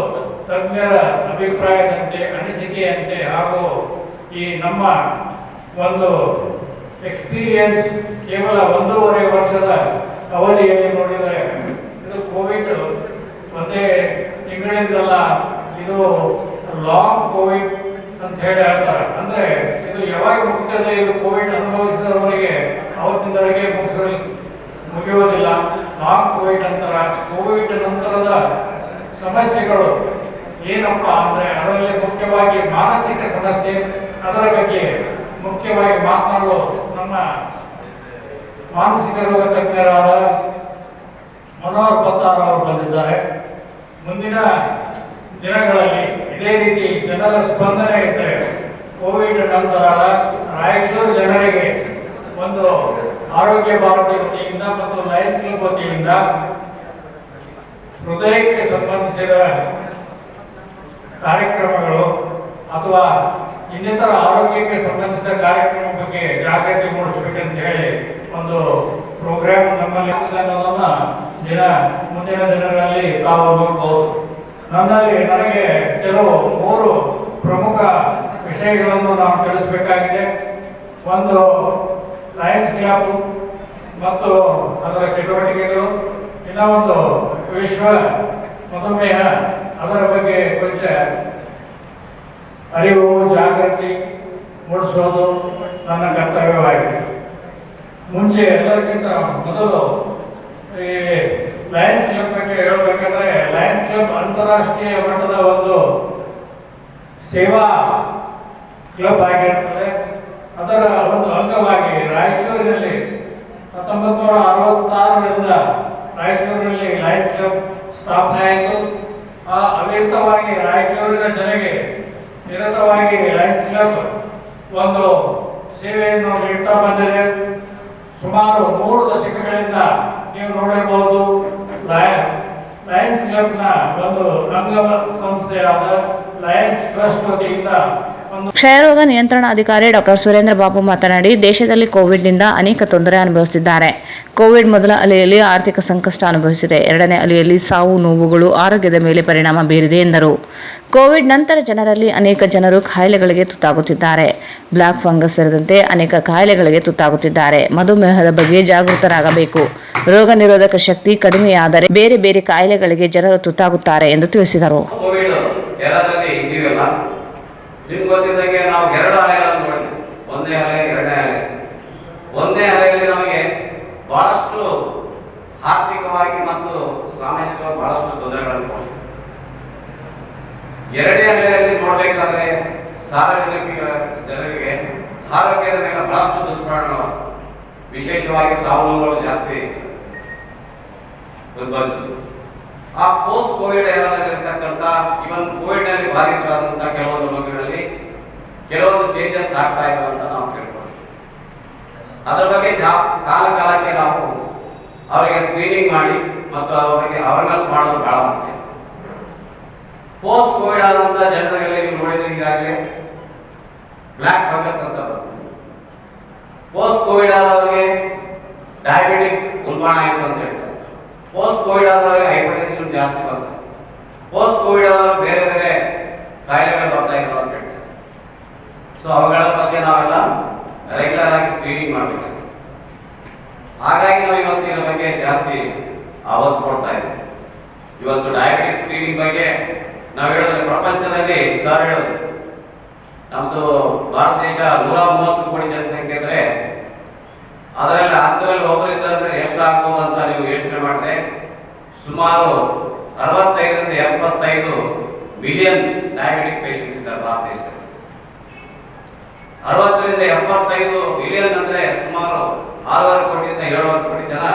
ತಜ್ಞರ ಅಭಿಪ್ರಾಯದಂತೆ, ಅನಿಸಿಕೆಯಂತೆ ಹಾಗೂ ಈ ನಮ್ಮ ಒಂದು ಎಕ್ಸ್ಪೀರಿಯನ್ಸ್ ಕೇವಲ 1.5 ವರ್ಷದ ಅವಧಿಯಲ್ಲಿ ನೋಡಿದರೆ ಇದು ಕೋವಿಡ್ ಒಂದೇ ತಿಂಗಳಿಂದಲ್ಲ, ಇದು ಲಾಂಗ್ ಕೋವಿಡ್ ಅಂತ ಹೇಳಿ ಹೇಳ್ತಾರೆ. ಅಂದ್ರೆ ಇದು ಯಾವಾಗ ಮುಗ್ತದೆ, ಇದು ಕೋವಿಡ್ ಅನುಭವಿಸಿದವರಿಗೆ ಅವತ್ತಿನವರೆಗೆ ಮುಗಿಯುವುದಿಲ್ಲ. ಲಾಂಗ್ ಕೋವಿಡ್ ನಂತರ, ಕೋವಿಡ್ ನಂತರದ ಸಮಸ್ಯೆಗಳು ಏನಪ್ಪ ಅಂದ್ರೆ ಅದರಲ್ಲಿ ಮುಖ್ಯವಾಗಿ ಮಾನಸಿಕ ಸಮಸ್ಯೆ, ಅದರ ಬಗ್ಗೆ ಮುಖ್ಯವಾಗಿ ಮಾತನಾಡುವ ನಮ್ಮ ಮಾನಸಿಕ ರೋಗ ತಜ್ಞರಾದ ಮನೋಹರ್ ಪತ್ತಾರ್ ಅವರು ಬಂದಿದ್ದಾರೆ. ಮುಂದಿನ ದಿನಗಳಲ್ಲಿ ಇದೇ ರೀತಿ ಜನರ ಸ್ಪಂದನೆ ಇದ್ದರೆ ಕೋವಿಡ್ ನಂತರ ರಾಯಚೂರು ಜನರಿಗೆ ಒಂದು ಆರೋಗ್ಯ ಭಾರತಿ ವತಿಯಿಂದ ಮತ್ತು ಲಯನ್ಸ್ ಕ್ಲಬ್ ವತಿಯಿಂದ ಹೃದಯಕ್ಕೆ ಸಂಬಂಧಿಸಿದ ಕಾರ್ಯಕ್ರಮಗಳು ಅಥವಾ ಇನ್ನಿತರ ಆರೋಗ್ಯಕ್ಕೆ ಸಂಬಂಧಿಸಿದ ಕಾರ್ಯಕ್ರಮ ಬಗ್ಗೆ ಜಾಗೃತಿ ಮೂಡಿಸಬೇಕಂತ ಹೇಳಿ ಒಂದು ಪ್ರೋಗ್ರಾಮ್ ನಮ್ಮಲ್ಲಿ ಮುಂದಿನ ದಿನಗಳಲ್ಲಿ ತಾವು ನೋಡಬಹುದು. ನನಗೆ ಕೆಲವು 3 ಪ್ರಮುಖ ವಿಷಯಗಳನ್ನು ನಾವು ತಿಳಿಸಬೇಕಾಗಿದೆ. ಒಂದು ಲಯನ್ಸ್ ಕ್ಲಬ್ ಮತ್ತು ಅದರ ಚಟುವಟಿಕೆಗಳು, ಇನ್ನೊಂದು ವಿಶ್ವ ಮಧುಮೇಹ, ಅದರ ಬಗ್ಗೆ ಕೊಂಚ ಅರಿವು ಜಾಗೃತಿ ಮೂಡಿಸೋದು ನನ್ನ ಕರ್ತವ್ಯವಾಗಿದೆ. ಮುಂಚೆ ಎಲ್ಲರಿಗಿಂತ ಮೊದಲು ಈ ಲಯನ್ಸ್ ಕ್ಲಬ್ ಬಗ್ಗೆ ಹೇಳಬೇಕಂದ್ರೆ ಲಯನ್ಸ್ ಕ್ಲಬ್ ಅಂತಾರಾಷ್ಟ್ರೀಯ ಮಟ್ಟದ ಒಂದು ಸೇವಾ ಕ್ಲಬ್ ಆಗಿರುತ್ತದೆ. ಅದರ ಒಂದು ಅಂಗವಾಗಿ ರಾಯಚೂರಿನಲ್ಲಿ 1966ರಿಂದ ರಾಯಚೂರಿನಲ್ಲಿ ಲಯನ್ಸ್ ಕ್ಲಬ್ ಸ್ಥಾಪನೆ ಆಯಿತು. ಅವಿರತವಾಗಿ ರಾಯಚೂರಿನ ಜನಗೆ ನಿರತವಾಗಿ ಲಯನ್ಸ್ ಕ್ಲಬ್ ಒಂದು ಸೇವೆಯನ್ನು ನೀಡ್ತಾ ಬಂದಿದೆ. ಸುಮಾರು 3 ದಶಕಗಳಿಂದ ನೀವು ನೋಡಿರಬಹುದು ಲಯನ್ಸ್ ಕ್ಲಬ್ನ ಒಂದು ಅಂಗ ಸಂಸ್ಥೆಯಾದ ಲಯನ್ಸ್ ಟ್ರಸ್ಟ್ ವತಿಯಿಂದ ಕ್ಷಯರೋಗ ನಿಯಂತ್ರಣ ಅಧಿಕಾರಿ ಡಾಕ್ಟರ್ ಸುರೇಂದ್ರ ಬಾಬು ಮಾತನಾಡಿ, ದೇಶದಲ್ಲಿ ಕೋವಿಡ್ನಿಂದ ಅನೇಕ ತೊಂದರೆ ಅನುಭವಿಸುತ್ತಿದ್ದಾರೆ. ಕೋವಿಡ್ ಮೊದಲ ಅಲೆಯಲ್ಲಿ ಆರ್ಥಿಕ ಸಂಕಷ್ಟ ಅನುಭವಿಸಿದೆ. ಎರಡನೇ ಅಲೆಯಲ್ಲಿ ಸಾವು ನೋವುಗಳು ಆರೋಗ್ಯದ ಮೇಲೆ ಪರಿಣಾಮ ಬೀರಿದೆ ಎಂದರು. ಕೋವಿಡ್ ನಂತರ ಜನರಲ್ಲಿ ಅನೇಕ ಜನರು ಕಾಯಿಲೆಗಳಿಗೆ ತುತ್ತಾಗುತ್ತಿದ್ದಾರೆ. ಬ್ಲಾಕ್ ಫಂಗಸ್ ಸೇರಿದಂತೆ ಅನೇಕ ಕಾಯಿಲೆಗಳಿಗೆ ತುತ್ತಾಗುತ್ತಿದ್ದಾರೆ. ಮಧುಮೇಹದ ಬಗ್ಗೆ ಜಾಗೃತರಾಗಬೇಕು. ರೋಗ ನಿರೋಧಕ ಶಕ್ತಿ ಕಡಿಮೆಯಾದರೆ ಬೇರೆ ಬೇರೆ ಕಾಯಿಲೆಗಳಿಗೆ ಜನರು ತುತ್ತಾಗುತ್ತಾರೆ ಎಂದು ತಿಳಿಸಿದರು. ನಿಮ್ಗೆ ಗೊತ್ತಿದ್ದಂಗೆ ನಾವು 2 ಅಲೆಗಳನ್ನು ನೋಡಿದ್ವಿ. 1ನೇ ಅಲೆ 2ನೇ ಅಲೆ. 1ನೇ ಅಲೆಯಲ್ಲಿ ನಮಗೆ ಬಹಳಷ್ಟು ಆರ್ಥಿಕವಾಗಿ ಮತ್ತು ಸಾಮಾಜಿಕವಾಗಿ ಬಹಳಷ್ಟು ತೊಂದರೆಗಳನ್ನು ಕೊಟ್ಟಿದೆ. 2ನೇ ಅಲೆಯಲ್ಲಿ ನೋಡಬೇಕಾದ್ರೆ ಸಾರ್ವಜನಿಕ ಜನರಿಗೆ ಆರೋಗ್ಯದ ಮೇಲೆ ಬಹಳಷ್ಟು ದುಷ್ಪರಿಣಾಮ, ವಿಶೇಷವಾಗಿ ಸಾವು ನೋವುಗಳು ಜಾಸ್ತಿ ಉದ್ಭವಿಸಿತು. ಆ ಪೋಸ್ಟ್ ಕೋವಿಡ್ ಇರತಕ್ಕಂಥ ಇವನ್ ಕೋವಿಡ್ ನಲ್ಲಿ ಬಾಧಿತರಾದಂತಹ ಕೆಲವೊಂದು ರೋಗಿಗಳಲ್ಲಿ ಕೆಲವೊಂದು ಚೇಂಜಸ್ ಆಗ್ತಾ ಇದೆ ಅಂತ ನಾವು ತಿಳ್ಕೊಂಡ್ವಿ. ಅದರ ಬಗ್ಗೆ ಕಾಲಕ್ಕೆ ನಾವು ಅವರಿಗೆ ಸ್ಕ್ರೀನಿಂಗ್ ಮಾಡಿ ಮತ್ತು ಅವರಿಗೆ ಅವೇರ್ನೆಸ್ ಮಾಡೋದು ಬಹಳ ಮುಖ್ಯ. ಪೋಸ್ಟ್ ಕೋವಿಡ್ ಆದಂತಹ ಜನರಲ್ಲಿ ನೀವು ನೋಡಿದ್ರೆ ಈಗಾಗಲೇ ಬ್ಲಾಕ್ ಫಂಗಸ್ ಅಂತ ಬರ್ತದೆ. ಪೋಸ್ಟ್ ಕೋವಿಡ್ ಆದವರಿಗೆ ಡಯಾಬಿಟಿಕ್ ಉಲ್ಬಣ ಆಯಿತು ಅಂತ ಹೇಳ್ತಾರೆ. ಪೋಸ್ಟ್ ಕೋವಿಡ್ ಆದವರಿಗೆ ಹೈಪರ್ಟೆನ್ಷನ್ ಜಾಸ್ತಿ ಬರ್ತದೆ. ಪೋಸ್ಟ್ ಕೋವಿಡ್ ಆದವರು ಬೇರೆ ಬೇರೆ ಕಾಯಿಲೆಗಳು ಬರ್ತಾ ಇದ್ರು ಅಂತ ಹೇಳ್ತಾರೆ. ಸೊ ಅವುಗಳ ಬಗ್ಗೆ ನಾವೆಲ್ಲ ರೆಗ್ಯುಲರ್ ಆಗಿ ಸ್ಕ್ರೀನಿಂಗ್ ಮಾಡಬೇಕು. ಹಾಗಾಗಿ ನಾವು ಇವತ್ತು ಇದರ ಬಗ್ಗೆ ಜಾಸ್ತಿ ಆವತ್ತು ಕೊಡ್ತಾ ಇದ್ದೀವಿ. ಇವತ್ತು ಡಯಾಬಿಟಿಕ್ ಸ್ಕ್ರೀನಿಂಗ್ ಬಗ್ಗೆ ನಾವು ಹೇಳಿದ್ರೆ ಪ್ರಪಂಚದಲ್ಲಿ ಸರ್ ಹೇಳೋದು ನಮ್ದು ಭಾರತ ದೇಶ 130 ಕೋಟಿ ಜನಸಂಖ್ಯೆ ಇದ್ರೆ ಅದರಲ್ಲಿ 10ರಲ್ಲಿ ಒಬ್ಬರಿದ್ದಾರೆ ಎಷ್ಟಾಗ್ಬೋದು ಅಂತ ನೀವು ಯೋಚನೆ ಮಾಡಿದ್ರೆ ಸುಮಾರು 65ರಿಂದ 75 ಮಿಲಿಯನ್ ಡಯಾಬಿಟಿಕ್ ಪೇಷಂಟ್ಸ್ ಇದ್ದಾರೆ ಭಾರತ ದೇಶದಲ್ಲಿ. 60ರಿಂದ 75 ಮಿಲಿಯನ್ ಅಂದ್ರೆ ಸುಮಾರು 6.5 ಕೋಟಿಯಿಂದ 7.5 ಕೋಟಿ ಜನ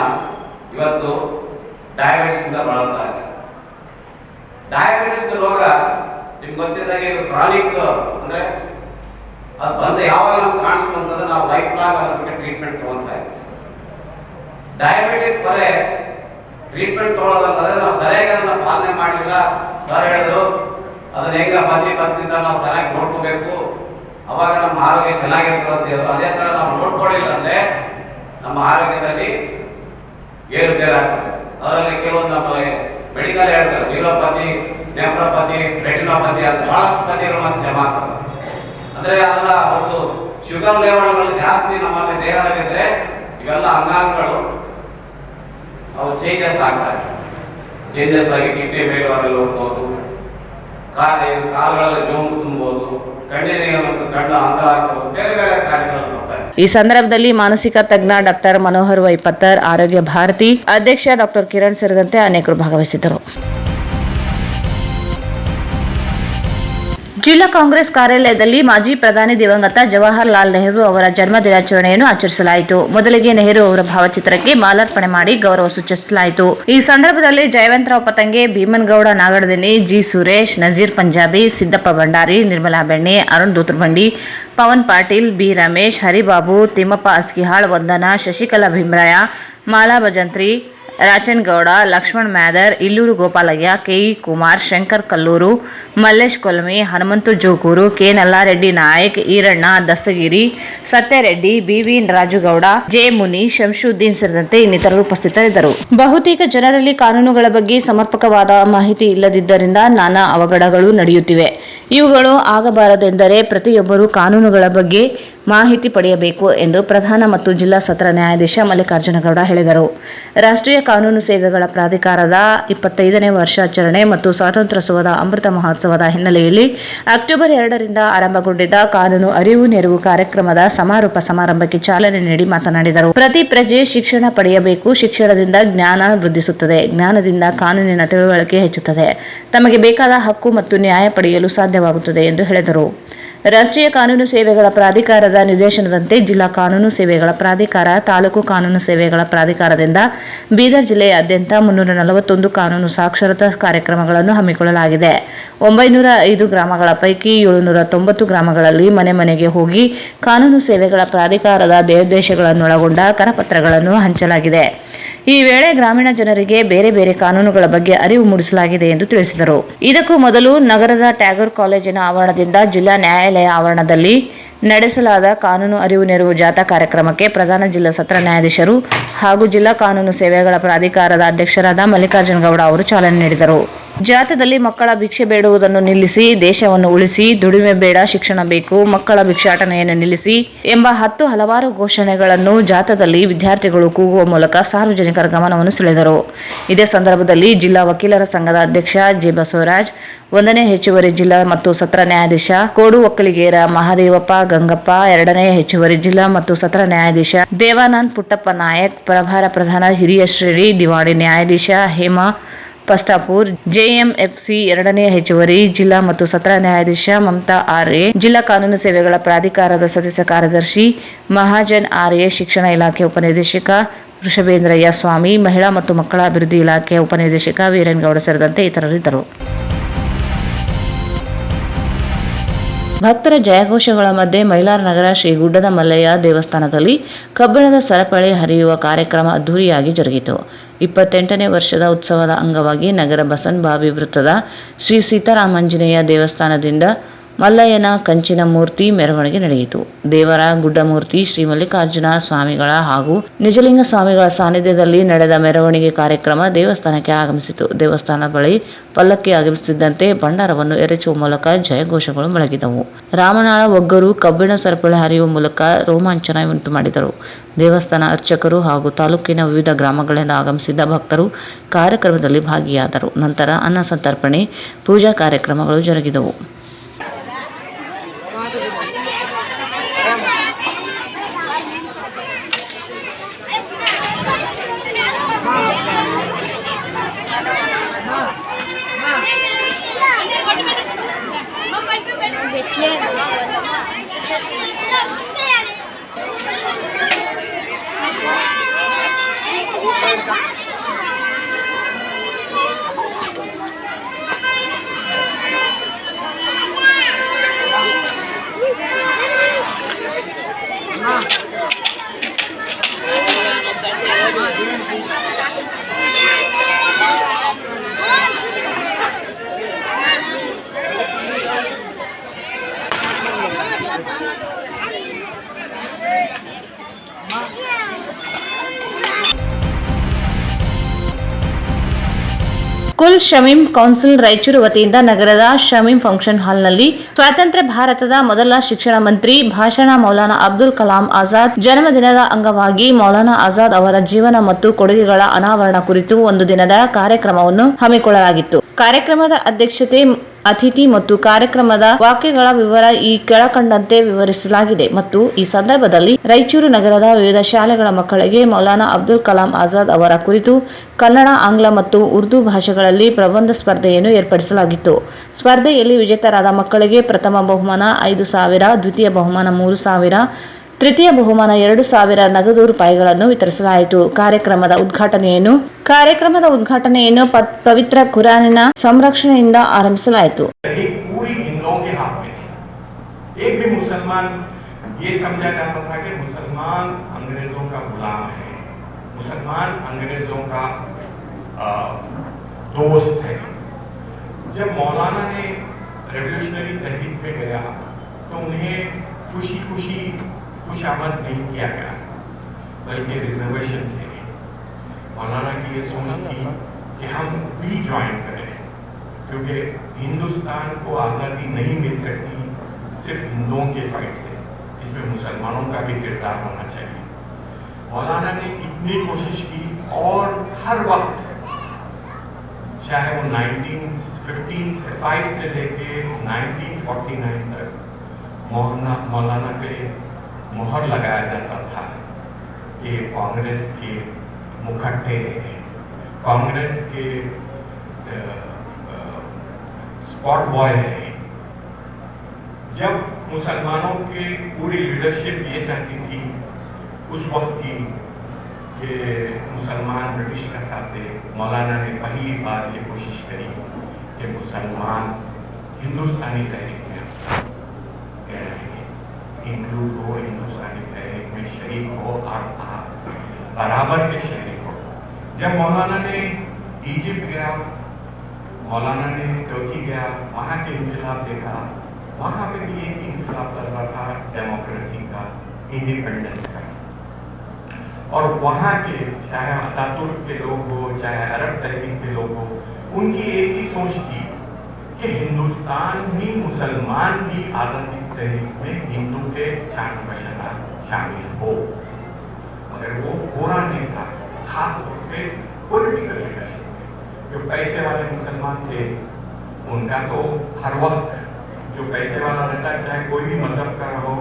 ಇವತ್ತು ಡಯಾಬಿಟಿಸ್ ಇಂದ ಬಳಲ್ತಾ ಇದ್ದಾರೆ. ಡಯಾಬಿಟಿಸ್ ರೋಗ ನಿಮ್ಗೆ ಗೊತ್ತಿದ್ದಾಗೆ ಇದು ಕ್ರಾನಿಕ್ ಅಂದ್ರೆ ಅದು ಬಂದ ಯಾವಾಗ ನಮ್ಗೆ ಕಾಣಿಸ್ಕೊಂತಂದ್ರೆ ನಾವು ಲೈಫ್ ಲಾಂಗ್ ಅದ್ರ ಬಗ್ಗೆ ಟ್ರೀಟ್ಮೆಂಟ್ ತಗೊಳ್ತಾ ಇದ್ದೀವಿ. ಡಯಾಬಿಟಿಕ್ ಬರೇ ಟ್ರೀಟ್ಮೆಂಟ್ ತಗೊಳ್ಳೋದಂತಂದ್ರೆ ನಾವು ಸರಿಯಾಗಿ ಅದನ್ನ ಪಾಲನೆ ಮಾಡಲಿಲ್ಲ. ಸರ್ ಹೇಳಿದ್ರು ಅದನ್ನ ಹೆಂಗ ಬಂದಿದ್ದ ನಾವು ಸರಿಯಾಗಿ ನೋಡ್ಕೋಬೇಕು, ಅವಾಗ ನಮ್ಮ ಆರೋಗ್ಯ ಚೆನ್ನಾಗಿರ್ತದೆ ಅಂತ ಹೇಳಿದ್ರು. ಅದೇ ತರ ನಾವು ನೋಡ್ಕೊಳ್ಳಿಲ್ಲ ಅಂದ್ರೆ ನಮ್ಮ ಆರೋಗ್ಯದಲ್ಲಿ ಏರುಪೇರು ಆಗ್ತದೆ. ಅದರಲ್ಲಿ ಕೆಲವೊಂದು ನಮ್ಮ ಮೆಡಿಕಲ್ ಹೇಳ್ತಾರೆ ನ್ಯೂರೋಪತಿ, ನೆಫ್ರೋಪತಿ, ರೆಟಿನೋಪತಿ ಅಂತ ಬಹಳಷ್ಟು ಪತಿಗಳು ಮತ್ತೆ ಜಮಾ ಆಗ್ತದೆ. ಅಂದ್ರೆ ಅದರ ಒಂದು ಶುಗರ್ ಲೆವೆಲ್ಗಳು ಜಾಸ್ತಿ ನಮ್ಮಲ್ಲಿ ದೇಹದಲ್ಲಿದ್ರೆ ಇವೆಲ್ಲ ಅಂಗಾಂಗಗಳು ಅವು ಚೇಂಜಸ್ ಆಗ್ತಾರೆ. ಚೇಂಜಸ್ ಆಗಿ ಕಿಡ್ನಿ ಬೇಗವಾಗಿ ಹೋಗ್ಬೋದು, ಕಾಲುಗಳಲ್ಲಿ ಜೋಮು ತುಂಬಬಹುದು, ಕಣ್ಣಿನ ಮತ್ತು ಕಣ್ಣು ಅಂತರ ಆಗ್ಬೋದು, ಬೇರೆ ಬೇರೆ ಕಾರ್ಯಗಳು ಬರ್ತಾರೆ. ಈ ಸಂದರ್ಭದಲ್ಲಿ ಮಾನಸಿಕ ತಜ್ಞ ಡಾಕ್ಟರ್ ಮನೋಹರ್ ವೈಪತ್ತರ್, ಆರೋಗ್ಯ ಭಾರತಿ ಅಧ್ಯಕ್ಷ ಡಾಕ್ಟರ್ ಕಿರಣ್ ಸೇರಿದಂತೆ ಅನೇಕರು ಭಾಗವಹಿಸಿದ್ದರು. ಜಿಲ್ಲಾ ಕಾಂಗ್ರೆಸ್ ಕಾರ್ಯಾಲಯದಲ್ಲಿ ಮಾಜಿ ಪ್ರಧಾನಿ ದಿವಂಗತ ಜವಾಹರಲಾಲ್ ನೆಹರು ಅವರ ಜನ್ಮ ದಿನಾಚರಣೆಯನ್ನು ಆಚರಿಸಲಾಯಿತು. ಮೊದಲಿಗೆ ನೆಹರು ಅವರ ಭಾವಚಿತ್ರಕ್ಕೆ ಮಾಲಾರ್ಪಣೆ ಮಾಡಿ ಗೌರವ ಸೂಚಿಸಲಾಯಿತು. ಈ ಸಂದರ್ಭದಲ್ಲಿ Jayavantrao Patange, Bheemanagouda Nagadadinni, G Suresh, Nazeer Punjabi, Siddappa Bhandari, Nirmala Benne, Arun Dutrabandi, Pavan Patil, B Ramesh, Haribabu, Timmappa Askihal, Vandana, Shashikala Bheemaraya, Mala Bhajantri, Rachanagouda, Laxman Myadar, Illur Gopalaiah, KE Kumar, Shankar Kallur, Mallesh Kolmi, Hanumanthu Jogur, K Nallareddy Nayak, Eranna Dastagiri, Satyareddy, BV Rajugouda, J Muni, Shamshuddin ಸೇರಿದಂತೆ ಇನ್ನಿತರರು ಉಪಸ್ಥಿತರಿದ್ದರು. ಬಹುತೇಕ ಜನರಲ್ಲಿ ಕಾನೂನುಗಳ ಬಗ್ಗೆ ಸಮರ್ಪಕವಾದ ಮಾಹಿತಿ ಇಲ್ಲದಿದ್ದರಿಂದ ನಾನಾ ಅವಘಡಗಳು ನಡೆಯುತ್ತಿವೆ. ಇವುಗಳು ಆಗಬಾರದೆಂದರೆ ಪ್ರತಿಯೊಬ್ಬರು ಕಾನೂನುಗಳ ಬಗ್ಗೆ ಮಾಹಿತಿ ಪಡೆಯಬೇಕು ಎಂದು ಪ್ರಧಾನ ಮತ್ತು ಜಿಲ್ಲಾ ಸತ್ರ ನ್ಯಾಯಾಧೀಶ ಮಲ್ಲಿಕಾರ್ಜುನ ಗೌಡ ಹೇಳಿದರು. ರಾಷ್ಟ್ರೀಯ ಕಾನೂನು ಸೇವೆಗಳ ಪ್ರಾಧಿಕಾರದ 25ನೇ ವರ್ಷಾಚರಣೆ ಮತ್ತು ಸ್ವಾತಂತ್ರ್ಯೋತ್ಸವದ ಅಮೃತ ಮಹೋತ್ಸವದ ಹಿನ್ನೆಲೆಯಲ್ಲಿ ಅಕ್ಟೋಬರ್ 2ರಿಂದ ಆರಂಭಗೊಂಡಿದ್ದ ಕಾನೂನು ಅರಿವು ನೆರವು ಕಾರ್ಯಕ್ರಮದ ಸಮಾರೋಪ ಸಮಾರಂಭಕ್ಕೆ ಚಾಲನೆ ನೀಡಿ ಮಾತನಾಡಿದರು. ಪ್ರತಿ ಪ್ರಜೆ ಶಿಕ್ಷಣ ಪಡೆಯಬೇಕು. ಶಿಕ್ಷಣದಿಂದ ಜ್ಞಾನ ವೃದ್ಧಿಸುತ್ತದೆ. ಜ್ಞಾನದಿಂದ ಕಾನೂನಿನ ತಿಳುವಳಿಕೆ ಹೆಚ್ಚುತ್ತದೆ. ತಮಗೆ ಬೇಕಾದ ಹಕ್ಕು ಮತ್ತು ನ್ಯಾಯ ಪಡೆಯಲು ಸಾಧ್ಯವಾಗುತ್ತದೆ ಎಂದು ಹೇಳಿದರು. ರಾಷ್ಟ್ರೀಯ ಕಾನೂನು ಸೇವೆಗಳ ಪ್ರಾಧಿಕಾರದ ನಿರ್ದೇಶನದಂತೆ ಜಿಲ್ಲಾ ಕಾನೂನು ಸೇವೆಗಳ ಪ್ರಾಧಿಕಾರ, ತಾಲೂಕು ಕಾನೂನು ಸೇವೆಗಳ ಪ್ರಾಧಿಕಾರದಿಂದ ಬೀದರ್ ಜಿಲ್ಲೆಯಾದ್ಯಂತ 341 ಕಾನೂನು ಸಾಕ್ಷರತಾ ಕಾರ್ಯಕ್ರಮಗಳನ್ನು ಹಮ್ಮಿಕೊಳ್ಳಲಾಗಿದೆ. 905 ಗ್ರಾಮಗಳ ಪೈಕಿ 790 ಗ್ರಾಮಗಳಲ್ಲಿ ಮನೆ ಮನೆಗೆ ಹೋಗಿ ಕಾನೂನು ಸೇವೆಗಳ ಪ್ರಾಧಿಕಾರದ ದೇಶಗಳನ್ನೊಳಗೊಂಡ ಕರಪತ್ರಗಳನ್ನು ಹಂಚಲಾಗಿದೆ. ಈ ವೇಳೆ ಗ್ರಾಮೀಣ ಜನರಿಗೆ ಬೇರೆ ಬೇರೆ ಕಾನೂನುಗಳ ಬಗ್ಗೆ ಅರಿವು ಮೂಡಿಸಲಾಗಿದೆ ಎಂದು ತಿಳಿಸಿದರು. ಇದಕ್ಕೂ ಮೊದಲು ನಗರದ ಟ್ಯಾಗೋರ್ ಕಾಲೇಜಿನ ಆವರಣದಿಂದ ಜಿಲ್ಲಾ ನ್ಯಾಯಾಲಯ ಆವರಣದಲ್ಲಿ ನಡೆಸಲಾದ ಕಾನೂನು ಅರಿವು ನೆರವು ಜಾಥಾ ಕಾರ್ಯಕ್ರಮಕ್ಕೆ ಪ್ರಧಾನ ಜಿಲ್ಲಾ ಸತ್ರ ನ್ಯಾಯಾಧೀಶರು ಹಾಗೂ ಜಿಲ್ಲಾ ಕಾನೂನು ಸೇವೆಗಳ ಪ್ರಾಧಿಕಾರದ ಅಧ್ಯಕ್ಷರಾದ ಮಲ್ಲಿಕಾರ್ಜುನ ಗೌಡ ಅವರು ಚಾಲನೆ ನೀಡಿದರು. ಜಾಥಾದಲ್ಲಿ ಮಕ್ಕಳ ಭಿಕ್ಷೆ ಬೇಡುವುದನ್ನು ನಿಲ್ಲಿಸಿ, ದೇಶವನ್ನು ಉಳಿಸಿ, ದುಡಿಮೆ ಬೇಡ ಶಿಕ್ಷಣ ಬೇಕು, ಮಕ್ಕಳ ಭಿಕ್ಷಾಟನೆಯನ್ನು ನಿಲ್ಲಿಸಿ ಎಂಬ ಹಲವಾರು ಘೋಷಣೆಗಳನ್ನು ಜಾಥಾದಲ್ಲಿ ವಿದ್ಯಾರ್ಥಿಗಳು ಕೂಗುವ ಮೂಲಕ ಸಾರ್ವಜನಿಕರ ಗಮನವನ್ನು ಸೆಳೆದರು. ಇದೇ ಸಂದರ್ಭದಲ್ಲಿ ಜಿಲ್ಲಾ ವಕೀಲರ ಸಂಘದ ಅಧ್ಯಕ್ಷ ಜೆ. ಬಸವರಾಜ್, 1ನೇ ಹೆಚ್ಚುವರಿ ಜಿಲ್ಲಾ ಮತ್ತು ಸತ್ರ ನ್ಯಾಯಾಧೀಶ ಕೋಡು ಒಕ್ಕಲಿಗೇರ ಮಹಾದೇವಪ್ಪ ಗಂಗಪ್ಪ, 2ನೇ ಹೆಚ್ಚುವರಿ ಜಿಲ್ಲಾ ಮತ್ತು ಸತ್ರ ನ್ಯಾಯಾಧೀಶ ದೇವಾನಂದ್ ಪುಟ್ಟಪ್ಪ ನಾಯಕ್, ಪ್ರಭಾರ ಪ್ರಧಾನ ಹಿರಿಯ ಶ್ರೇಣಿ ದಿವಾಣಿ ನ್ಯಾಯಾಧೀಶ ಹೇಮಾ ಪಸ್ತಾಪುರ್, ಜೆಎಂಎಫ್ಸಿ 2ನೇ ಹೆಚ್ಚುವರಿ ಜಿಲ್ಲಾ ಮತ್ತು ಸತ್ರ ನ್ಯಾಯಾಧೀಶ ಮಮತಾ ಆರ್ಎ, ಜಿಲ್ಲಾ ಕಾನೂನು ಸೇವೆಗಳ ಪ್ರಾಧಿಕಾರದ ಸದಸ್ಯ ಕಾರ್ಯದರ್ಶಿ ಮಹಾಜನ್ ಆರ್ಎ, ಶಿಕ್ಷಣ ಇಲಾಖೆ ಉಪನಿರ್ದೇಶಕ ವೃಷಭೇಂದ್ರಯ್ಯ ಸ್ವಾಮಿ, ಮಹಿಳಾ ಮತ್ತು ಮಕ್ಕಳ ಅಭಿವೃದ್ಧಿ ಇಲಾಖೆ ಉಪನಿರ್ದೇಶಕ ವೀರನ್ಗೌಡ ಸೇರಿದಂತೆ ಇತರರಿದ್ದರು. ಭಕ್ತರ ಜಯಘೋಷಗಳ ಮಧ್ಯೆ ಮೈಲಾರನಗರ ಶ್ರೀ ಗುಡ್ಡದ ಮಲ್ಲಯ್ಯ ದೇವಸ್ಥಾನದಲ್ಲಿ ಕಬ್ಬಿಣದ ಸರಪಳಿ ಹರಿಯುವ ಕಾರ್ಯಕ್ರಮ ಅದ್ದೂರಿಯಾಗಿ ಜರುಗಿತು. 28ನೇ ವರ್ಷದ ಉತ್ಸವದ ಅಂಗವಾಗಿ ನಗರ ಬಸವನಬಾವಿ ವೃತ್ತದ ಶ್ರೀ ಸೀತಾರಾಮಾಂಜನೇಯ ದೇವಸ್ಥಾನದಿಂದ ಮಲ್ಲಯ್ಯನ ಕಂಚಿನ ಮೂರ್ತಿ ಮೆರವಣಿಗೆ ನಡೆಯಿತು. ದೇವರ ಗುಡ್ಡಮೂರ್ತಿ ಶ್ರೀ ಮಲ್ಲಿಕಾರ್ಜುನ ಸ್ವಾಮಿಗಳ ಹಾಗೂ ನಿಜಲಿಂಗ ಸ್ವಾಮಿಗಳ ಸಾನ್ನಿಧ್ಯದಲ್ಲಿ ನಡೆದ ಮೆರವಣಿಗೆ ಕಾರ್ಯಕ್ರಮ ದೇವಸ್ಥಾನಕ್ಕೆ ಆಗಮಿಸಿತು. ದೇವಸ್ಥಾನ ಬಳಿ ಪಲ್ಲಕ್ಕಿ ಆಗಮಿಸುತ್ತಿದ್ದಂತೆ ಭಂಡಾರವನ್ನು ಎರಚುವ ಮೂಲಕ ಜಯಘೋಷಗಳು ಮೊಳಗಿದವು. ರಾಮನಾಳ ಒಗ್ಗರು ಕಬ್ಬಿಣ ಸರಪಳಿ ಹರಿಯುವ ಮೂಲಕ ರೋಮಾಂಚನ ಉಂಟು ಮಾಡಿದರು. ದೇವಸ್ಥಾನ ಅರ್ಚಕರು ಹಾಗೂ ತಾಲೂಕಿನ ವಿವಿಧ ಗ್ರಾಮಗಳಿಂದ ಆಗಮಿಸಿದ್ದ ಭಕ್ತರು ಕಾರ್ಯಕ್ರಮದಲ್ಲಿ ಭಾಗಿಯಾದರು. ನಂತರ ಅನ್ನ ಸಂತರ್ಪಣೆ, ಪೂಜಾ ಕಾರ್ಯಕ್ರಮಗಳು ಜರುಗಿದವು. ಕುಲ್ ಶಮೀಂ ಕೌನ್ಸಿಲ್ ರಾಯಚೂರು ವತಿಯಿಂದ ನಗರದ ಶಮೀಂ ಫಂಕ್ಷನ್ ಹಾಲ್ನಲ್ಲಿ ಸ್ವಾತಂತ್ರ್ಯ ಭಾರತದ ಮೊದಲ ಶಿಕ್ಷಣ ಮಂತ್ರಿ ಭಾಷಣ ಮೌಲಾನಾ ಅಬ್ದುಲ್ ಕಲಾಂ ಆಜಾದ್ ಜನ್ಮದಿನದ ಅಂಗವಾಗಿ ಮೌಲಾನಾ ಆಜಾದ್ ಅವರ ಜೀವನ ಮತ್ತು ಕೊಡುಗೆಗಳ ಅನಾವರಣ ಕುರಿತು ಒಂದು ದಿನದ ಕಾರ್ಯಕ್ರಮವನ್ನು ಹಮ್ಮಿಕೊಳ್ಳಲಾಗಿತ್ತು. ಕಾರ್ಯಕ್ರಮದ ಅಧ್ಯಕ್ಷತೆ ಅತಿಥಿ ಮತ್ತು ಕಾರ್ಯಕ್ರಮದ ವಾಕ್ಯಗಳ ವಿವರ ಈ ಕೆಳಕಂಡಂತೆ ವಿವರಿಸಲಾಗಿದೆ ಮತ್ತು ಈ ಸಂದರ್ಭದಲ್ಲಿ ರಾಯಚೂರು ನಗರದ ವಿವಿಧ ಶಾಲೆಗಳ ಮಕ್ಕಳಿಗೆ ಮೌಲಾನಾ ಅಬ್ದುಲ್ ಕಲಾಂ ಆಜಾದ್ ಅವರ ಕುರಿತು ಕನ್ನಡ, ಆಂಗ್ಲ ಮತ್ತು ಉರ್ದು ಭಾಷೆಗಳಲ್ಲಿ ಪ್ರಬಂಧ ಸ್ಪರ್ಧೆಯನ್ನು ಏರ್ಪಡಿಸಲಾಗಿತ್ತು. ಸ್ಪರ್ಧೆಯಲ್ಲಿ ವಿಜೇತರಾದ ಮಕ್ಕಳಿಗೆ ಪ್ರಥಮ ಬಹುಮಾನ 5,000, ದ್ವಿತೀಯ ಬಹುಮಾನ 3,000, ತೃತೀಯ ಬಹುಮಾನ 2,000 ನಗದು ರೂಪಾಯಿಗಳನ್ನು ವಿತರಿಸಲಾಯಿತು. ಕಾರ್ಯಕ್ರಮದ ಉದ್ಘಾಟನೆಯನ್ನು ಪವಿತ್ರ ಕುರಾನಿನ ಸಂರಕ್ಷಣೆಯಿಂದ ಆರಂಭಿಸಲಾಯಿತು. एक भी मुसलमान ये समझा जाता था कि मुसलमान अंग्रेजों का गुलाम है, मुसलमान अंग्रेजों का दोस्त है। जब मौलाना ने रेवोल्यूशनरी तहरीक पे गया तो उन्हें खुशी खुशी खुशामद नहीं किया गया, बल्कि रिजर्वेशन थे। मौलाना की ये सोच थी कि हम भी ज्वाइन करें, क्योंकि हिंदुस्तान को आज़ादी नहीं मिल सकती सिर्फ हिंदुओं के फाइट से। इसमें मुसलमानों का भी किरदार होना चाहिए। मौलाना ने इतनी कोशिश की और हर वक्त, चाहे वो 1955 से लेके 1949 तक मौलाना पे मोहर लगाया जाता था कि कांग्रेस के मुखट्टे, कांग्रेस के स्पॉट बॉय है। जब मुसलमानों की पूरी लीडरशिप ये चाहती थी उस वक्त की कि मुसलमान ब्रिटिश का साथ दे, मौलाना ने पहली बार ये कोशिश करी कि मुसलमान हिंदुस्तानी तहरीक में इंक्लूड हो, हिंदुस्तानी तहरीक में शरीक हो और बराबर के शरीक हो। जब मौलाना ने इजिप्ट गया, मौलाना ने तुर्की गया, वहाँ के इनकलाब देखा, वहाँ पे भी एक इनकलाब चल रहा था डेमोक्रेसी का, इंडिपेंडेंस का। और वहाँ के चाहे अतातुर्क के लोग हो, चाहे अरब तहरीक के लोग हो, उनकी एक ही सोच थी कि हिंदुस्तान भी, मुसलमान भी आज़ादी तहरीक में हिंदू के शान बशना शामिल हो। मगर वो पूरा नहीं था, खास तौर पे पॉलिटिकल लीडरशिप में। जो पैसे वाले मुसलमान थे उनका तो हर वक्त जो पैसे वाला रहता है, चाहे कोई भी मजहब का हो।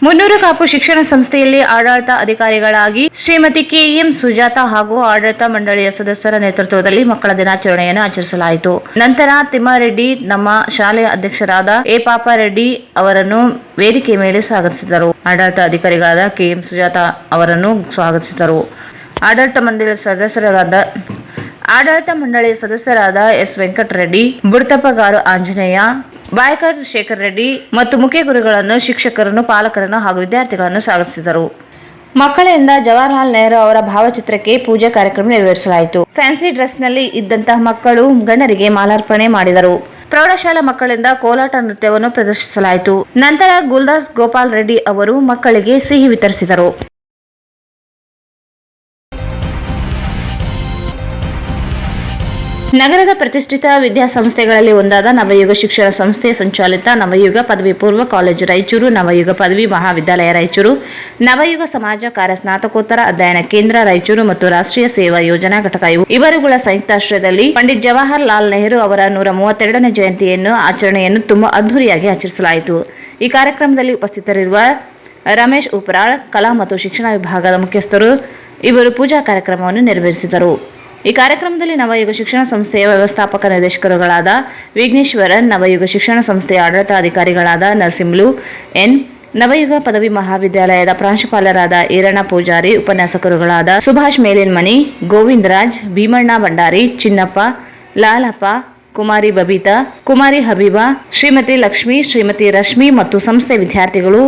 ಮುನ್ನೂರು ಕಾಪು ಶಿಕ್ಷಣ ಸಂಸ್ಥೆಯಲ್ಲಿ ಆಡಳಿತ ಅಧಿಕಾರಿಗಳಾಗಿ ಶ್ರೀಮತಿ ಕೆಎಂ ಸುಜಾತ ಹಾಗೂ ಆಡಳಿತ ಮಂಡಳಿಯ ಸದಸ್ಯರ ನೇತೃತ್ವದಲ್ಲಿ ಮಕ್ಕಳ ದಿನಾಚರಣೆಯನ್ನು ಆಚರಿಸಲಾಯಿತು. ನಂತರ ತಿಮ್ಮಾರೆಡ್ಡಿ ನಮ್ಮ ಶಾಲೆಯ ಅಧ್ಯಕ್ಷರಾದ ಎ ಪಾಪಾರೆಡ್ಡಿ ಅವರನ್ನು ವೇದಿಕೆ ಮೇಲೆ ಸ್ವಾಗತಿಸಿದರು. ಆಡಳಿತ ಅಧಿಕಾರಿಗಳಾದ ಕೆಎಂ ಸುಜಾತ ಅವರನ್ನು ಸ್ವಾಗತಿಸಿದರು. ಆಡಳಿತ ಮಂಡಳಿಯ ಸದಸ್ಯರಾದ ಎಸ್ ವೆಂಕಟರೆಡ್ಡಿ, ಬುಡ್ತಪ್ಪಗಾರು ಆಂಜನೇಯ, ಬಾಯಕರ್ ಶೇಖರ್ ರೆಡ್ಡಿ ಮತ್ತು ಮುಖ್ಯ ಗುರುಗಳನ್ನು, ಶಿಕ್ಷಕರನ್ನು, ಪಾಲಕರನ್ನು ಹಾಗೂ ವಿದ್ಯಾರ್ಥಿಗಳನ್ನು ಸ್ವಾಗತಿಸಿದರು. ಮಕ್ಕಳಿಂದ ಜವಾಹರಲಾಲ್ ನೆಹರು ಅವರ ಭಾವಚಿತ್ರಕ್ಕೆ ಪೂಜಾ ಕಾರ್ಯಕ್ರಮ ನೆರವೇರಿಸಲಾಯಿತು. ಫ್ಯಾನ್ಸಿ ಡ್ರೆಸ್ನಲ್ಲಿ ಇದ್ದಂತಹ ಮಕ್ಕಳು ಗಣ್ಯರಿಗೆ ಮಾಲಾರ್ಪಣೆ ಮಾಡಿದರು. ಪ್ರೌಢಶಾಲಾ ಮಕ್ಕಳಿಂದ ಕೋಲಾಟ ನೃತ್ಯವನ್ನು ಪ್ರದರ್ಶಿಸಲಾಯಿತು. ನಂತರ ಗುಲ್ದಾಸ್ ಗೋಪಾಲ್ ರೆಡ್ಡಿ ಅವರು ಮಕ್ಕಳಿಗೆ ಸಿಹಿ ವಿತರಿಸಿದರು. ನಗರದ ಪ್ರತಿಷ್ಠಿತ ವಿದ್ಯಾಸಂಸ್ಥೆಗಳಲ್ಲಿ ಒಂದಾದ ನವಯುಗ ಶಿಕ್ಷಣ ಸಂಸ್ಥೆ ಸಂಚಾಲಿತ ನವಯುಗ ಪದವಿ ಪೂರ್ವ ಕಾಲೇಜು ರಾಯಚೂರು, ನವಯುಗ ಪದವಿ ಮಹಾವಿದ್ಯಾಲಯ ರಾಯಚೂರು, ನವಯುಗ ಸಮಾಜ ಕಾರ್ಯ ಸ್ನಾತಕೋತ್ತರ ಅಧ್ಯಯನ ಕೇಂದ್ರ ರಾಯಚೂರು ಮತ್ತು ರಾಷ್ಟ್ರೀಯ ಸೇವಾ ಯೋಜನಾ ಘಟಕ ಇವರುಗಳ ಸಂಯುಕ್ತಾಶ್ರಯದಲ್ಲಿ ಪಂಡಿತ್ ಜವಾಹರಲಾಲ್ ನೆಹರು ಅವರ 132ನೇ ಜಯಂತಿಯನ್ನು ಆಚರಣೆಯನ್ನು ತುಂಬಾ ಅದ್ದೂರಿಯಾಗಿ ಆಚರಿಸಲಾಯಿತು. ಈ ಕಾರ್ಯಕ್ರಮದಲ್ಲಿ ಉಪಸ್ಥಿತರಿರುವ ರಮೇಶ್ ಉಪ್ರಾಳ್, ಕಲಾ ಮತ್ತು ಶಿಕ್ಷಣ ವಿಭಾಗದ ಮುಖ್ಯಸ್ಥರು ಇವರು ಪೂಜಾ ಕಾರ್ಯಕ್ರಮವನ್ನು ನೆರವೇರಿಸಿದರು. ಈ ಕಾರ್ಯಕ್ರಮದಲ್ಲಿ ನವಯುಗ ಶಿಕ್ಷಣ ಸಂಸ್ಥೆಯ ವ್ಯವಸ್ಥಾಪಕ ನಿರ್ದೇಶಕರುಗಳಾದ ವಿಘ್ನೇಶ್ವರನ್, ನವಯುಗ ಶಿಕ್ಷಣ ಸಂಸ್ಥೆಯ ಆಡಳಿತಾಧಿಕಾರಿಗಳಾದ ನರಸಿಂಹಲು ಎನ್, ನವಯುಗ ಪದವಿ ಮಹಾವಿದ್ಯಾಲಯದ ಪ್ರಾಂಶುಪಾಲರಾದ ಈರಣ್ಣ ಪೂಜಾರಿ, ಉಪನ್ಯಾಸಕರುಗಳಾದ ಸುಭಾಷ್ ಮೇಲಿನ್ಮನಿ, ಗೋವಿಂದರಾಜ್, ಭೀಮಣ್ಣ ಭಂಡಾರಿ, ಚಿನ್ನಪ್ಪ, ಲಾಲಪ್ಪ, ಕುಮಾರಿ ಬಬಿತಾ, ಕುಮಾರಿ ಹಬೀಬಾ, ಶ್ರೀಮತಿ ಲಕ್ಷ್ಮಿ, ಶ್ರೀಮತಿ ರಶ್ಮಿ ಮತ್ತು ಸಂಸ್ಥೆ ವಿದ್ಯಾರ್ಥಿಗಳು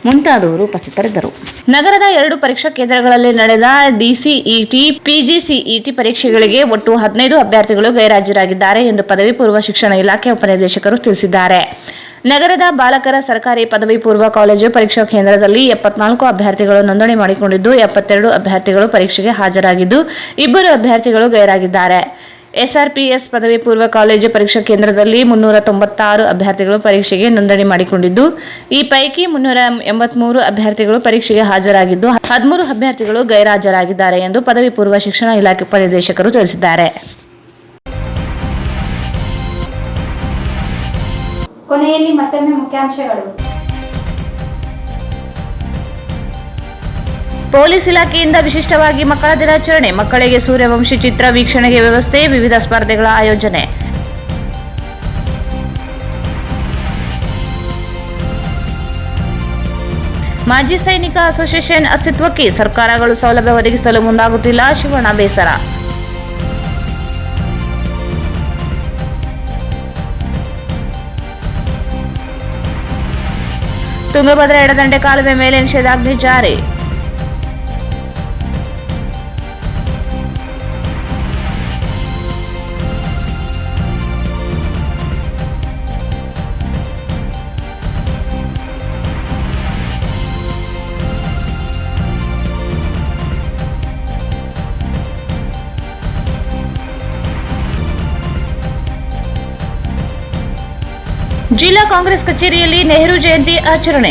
ಮುಂತಾದವರು ಉಪಸ್ಥಿತರಿದ್ದರು. ನಗರದ 2 ಪರೀಕ್ಷಾ ಕೇಂದ್ರಗಳಲ್ಲಿ ನಡೆದ ಡಿಸಿಇಟಿ, ಪಿಜಿಸಿಇಟಿ ಪರೀಕ್ಷೆಗಳಿಗೆ ಒಟ್ಟು 15 ಅಭ್ಯರ್ಥಿಗಳು ಗೈರಾಜರಾಗಿದ್ದಾರೆ ಎಂದು ಪದವಿ ಪೂರ್ವ ಶಿಕ್ಷಣ ಇಲಾಖೆ ಉಪನಿರ್ದೇಶಕರು ತಿಳಿಸಿದ್ದಾರೆ. ನಗರದ ಬಾಲಕರ ಸರ್ಕಾರಿ ಪದವಿ ಪೂರ್ವ ಕಾಲೇಜು ಪರೀಕ್ಷಾ ಕೇಂದ್ರದಲ್ಲಿ 74 ಅಭ್ಯರ್ಥಿಗಳು ನೋಂದಣಿ ಮಾಡಿಕೊಂಡಿದ್ದು 72 ಅಭ್ಯರ್ಥಿಗಳು ಪರೀಕ್ಷೆಗೆ ಹಾಜರಾಗಿದ್ದು 2 ಅಭ್ಯರ್ಥಿಗಳು ಗೈರಾಗಿದ್ದಾರೆ. ಎಸ್ಆರ್ಪಿಎಸ್ ಪದವಿ ಪೂರ್ವ ಕಾಲೇಜು ಪರೀಕ್ಷಾ ಕೇಂದ್ರದಲ್ಲಿ 396 ಅಭ್ಯರ್ಥಿಗಳು ಪರೀಕ್ಷೆಗೆ ನೋಂದಣಿ ಮಾಡಿಕೊಂಡಿದ್ದು ಈ ಪೈಕಿ 383 ಅಭ್ಯರ್ಥಿಗಳು ಪರೀಕ್ಷೆಗೆ ಹಾಜರಾಗಿದ್ದು 13 ಅಭ್ಯರ್ಥಿಗಳು ಗೈರಾಜರಾಗಿದ್ದಾರೆ ಎಂದು ಪದವಿ ಪೂರ್ವ ಶಿಕ್ಷಣ ಇಲಾಖೆ ಉಪನಿರ್ದೇಶಕರು ತಿಳಿಸಿದ್ದಾರೆ. ಕೊನೆಯಲ್ಲಿ ಮತ್ತೊಮ್ಮೆ ಮುಖ್ಯಾಂಶಗಳು. ಪೊಲೀಸ್ ಇಲಾಖೆಯಿಂದ ವಿಶಿಷ್ಟವಾಗಿ ಮಕ್ಕಳ ದಿನಾಚರಣೆ, ಮಕ್ಕಳಿಗೆ ಸೂರ್ಯವಂಶಿ ಚಿತ್ರ ವೀಕ್ಷಣೆಗೆ ವ್ಯವಸ್ಥೆ, ವಿವಿಧ ಸ್ಪರ್ಧೆಗಳ ಆಯೋಜನೆ. ಮಾಜಿ ಸೈನಿಕ ಅಸೋಸಿಯೇಷನ್ ಅಸ್ತಿತ್ವಕ್ಕೆ ಸರ್ಕಾರಗಳು ಸೌಲಭ್ಯ ಒದಗಿಸಲು ಮುಂದಾಗುತ್ತಿಲ್ಲ, ಶಿವಣ್ಣ ಬೇಸರ. ತುಂಗಭದ್ರಾ ಎಡದಂಡೆ ಕಾಲುವೆ ಮೇಲೆ ನಿಷೇಧಾಜ್ಞೆ ಜಾರಿ. ಜಿಲ್ಲಾ ಕಾಂಗ್ರೆಸ್ ಕಚೇರಿಯಲ್ಲಿ ನೆಹರು ಜಯಂತಿ ಆಚರಣೆ.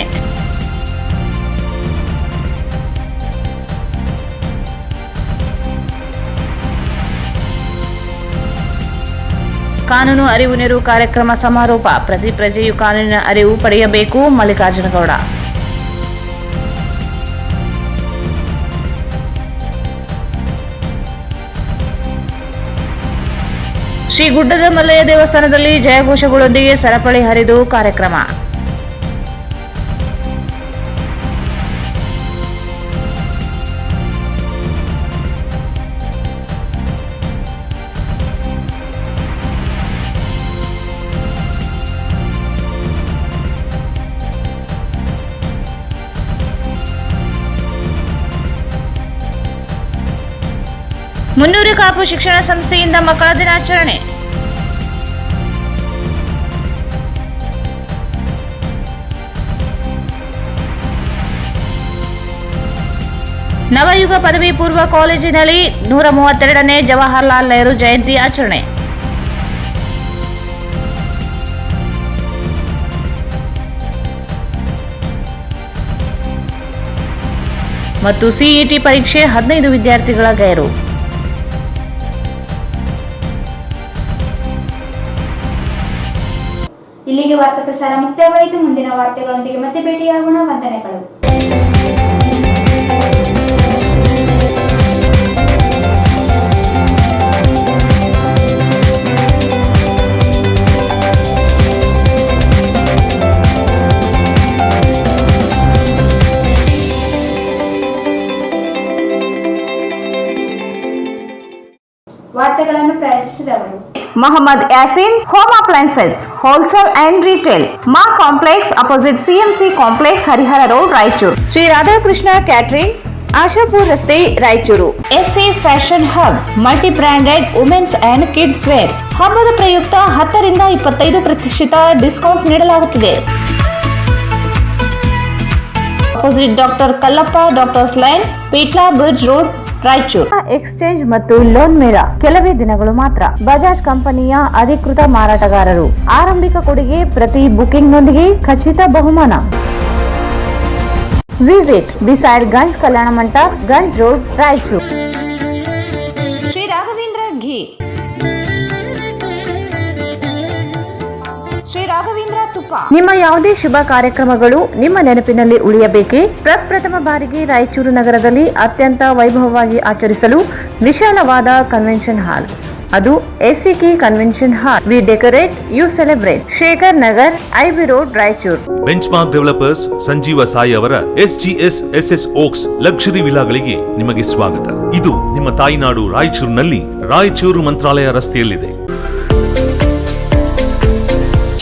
ಕಾನೂನು ಅರಿವು ನೆರವು ಕಾರ್ಯಕ್ರಮ ಸಮಾರೋಪ. ಪ್ರತಿ ಪ್ರಜೆಯು ಕಾನೂನಿನ ಅರಿವು ಪಡೆಯಬೇಕು. ಮಲ್ಲಿಕಾರ್ಜುನಗೌಡ. ಶ್ರೀ ಗುಡ್ಡದ ಮಲ್ಲಯ್ಯ ದೇವಸ್ಥಾನದಲ್ಲಿ ಜಯಘೋಷಗಳೊಂದಿಗೆ ಸರಪಳಿ ಹರಿದು ಕಾರ್ಯಕ್ರಮ. ಮುನ್ನೂರು ಕಾಪು ಶಿಕ್ಷಣ ಸಂಸ್ಥೆಯಿಂದ ಮಕ್ಕಳ ದಿನಾಚರಣೆ. ನವಯುಗ ಪದವಿ ಪೂರ್ವ ಕಾಲೇಜಿನಲ್ಲಿ 132ನೇ ಜವಾಹರಲಾಲ್ ನೆಹರು ಜಯಂತಿ ಆಚರಣೆ. ಮತ್ತು ಸಿಇಟಿ ಪರೀಕ್ಷೆ 15 ವಿದ್ಯಾರ್ಥಿಗಳ ಗೈರು. ಇಲ್ಲಿಗೆ ವಾರ್ತಾ ಪ್ರಸಾರ ಮುಕ್ತಾಯವಾಯಿತು. ಮುಂದಿನ ವಾರ್ತೆಗಳೊಂದಿಗೆ ಮತ್ತೆ ಭೇಟಿಯಾಗೋಣ. ವಂದನೆಗಳು. ವಾರ್ತೆಗಳನ್ನು ಪ್ರಾಯೋಜಿಸಿದವರು Mohammed Yaseen home appliances wholesale and retail, Maa complex opposite CMC complex, Harihara road, Raichur. Shri Radhakrishna catering, Ashapur ರಸ್ತೆ, Raichur. SC fashion hub, multi branded women's and kids wear. ಹಬ್ಬದ ಪ್ರಯುಕ್ತ 10 ರಿಂದ 25% ಡಿಸ್ಕೌಂಟ್ ನೀಡಲಾಗುತ್ತಿದೆ. Opposite doctor Kallappa doctors line, Peetla bridge road, Raichur. Exchange ಮತ್ತು ಲೋನ್ ಮೇಳ ಕೆಲವೇ ದಿನಗಳು ಮಾತ್ರ. ಬಜಾಜ್ ಕಂಪನಿಯ ಅಧಿಕೃತ ಮಾರಾಟಗಾರರು. ಆರಂಭಿಕ ಕೊಡುಗೆ ಪ್ರತಿ ಬುಕಿಂಗ್ನೊಂದಿಗೆ ಖಚಿತ ಬಹುಮಾನ. Visit beside Ganj Kalyana Mantapa, Ganj road, Raichur. Shri Raghavendra ಘೀ, ಶ್ರೀ ರಾಘವೇಂದ್ರ ತುಪ್ಪ. ನಿಮ್ಮ ಯಾವುದೇ ಶುಭ ಕಾರ್ಯಕ್ರಮಗಳು ನಿಮ್ಮ ನೆನಪಿನಲ್ಲಿ ಉಳಿಯಬೇಕೆ? ಪ್ರಪ್ರಥಮ ಬಾರಿಗೆ ರಾಯಚೂರು ನಗರದಲ್ಲಿ ಅತ್ಯಂತ ವೈಭವವಾಗಿ ಆಚರಿಸಲು ವಿಶಾಲವಾದ ಕನ್ವೆನ್ಷನ್ ಹಾಲ್, ಅದು SCK convention hall. We decorate, you celebrate. Shekhar Nagar, IB road, Raichur. Benchmark developers Sanjeeva Sai ಅವರ SGS SS ಓಕ್ಸ್ ಲಕ್ಸುರಿ ವಿಲಾಗಳಿಗೆ ನಿಮಗೆ ಸ್ವಾಗತ. ಇದು ನಿಮ್ಮ ತಾಯಿನಾಡು ರಾಯಚೂರಿನಲ್ಲಿ ರಾಯಚೂರು ಮಂತ್ರಾಲಯ ರಸ್ತೆಯಲ್ಲಿದೆ.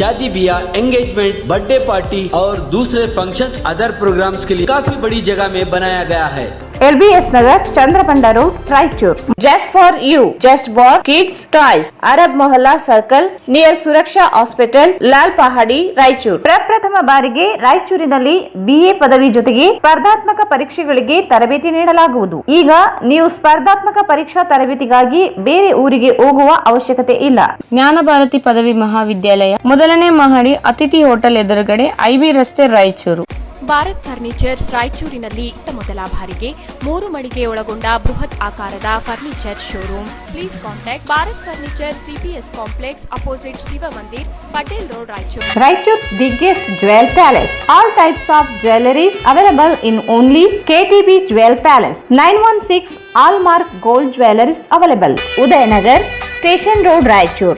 शादी ब्याह, एंगेजमेंट, बर्थडे पार्टी और दूसरे फंक्शंस, अदर प्रोग्राम्स के लिए काफी बड़ी जगह में बनाया गया है. LBS Nagar, Chandrabanda road, Raichur. Just for you, just for kids toys, Arab Mohalla circle near Suraksha hospital, Lal Pahadi, Raichur. ಪ್ರಪ್ರಥಮ ಬಾರಿಗೆ ರಾಯಚೂರಿನಲ್ಲಿ BA ಪದವಿ ಜೊತೆಗೆ ಸ್ಪರ್ಧಾತ್ಮಕ ಪರೀಕ್ಷೆಗಳಿಗೆ ತರಬೇತಿ ನೀಡಲಾಗುವುದು. ಈಗ ನೀವು ಸ್ಪರ್ಧಾತ್ಮಕ ಪರೀಕ್ಷಾ ತರಬೇತಿಗಾಗಿ ಬೇರೆ ಊರಿಗೆ ಹೋಗುವ ಅವಶ್ಯಕತೆ ಇಲ್ಲ. ಜ್ಞಾನ ಭಾರತಿ ಪದವಿ ಮಹಾವಿದ್ಯಾಲಯ, 1ನೇ ಮಹಡಿ, ಅತಿಥಿ ಹೋಟೆಲ್ ಎದುರುಗಡೆ, IB ರಸ್ತೆ, ರಾಯಚೂರು. ಭಾರತ್ ಫರ್ನಿಚರ್ಸ್ ರಾಯಚೂರಿನಲ್ಲಿ ಮೊದಲ ಬಾರಿಗೆ 3 ಮಳಿಗೆ ಒಳಗೊಂಡ ಬೃಹತ್ ಆಕಾರದ furniture showroom. Please contact Bharat furniture, CPS complex opposite Shiva Mandir, Patel road, Raichur. Raichur's biggest jewel palace. All types of jewelries available in only KTB Jewel Palace. 916 Allmark Gold Jewelries available. Udayanagar, Station Road, Raichur.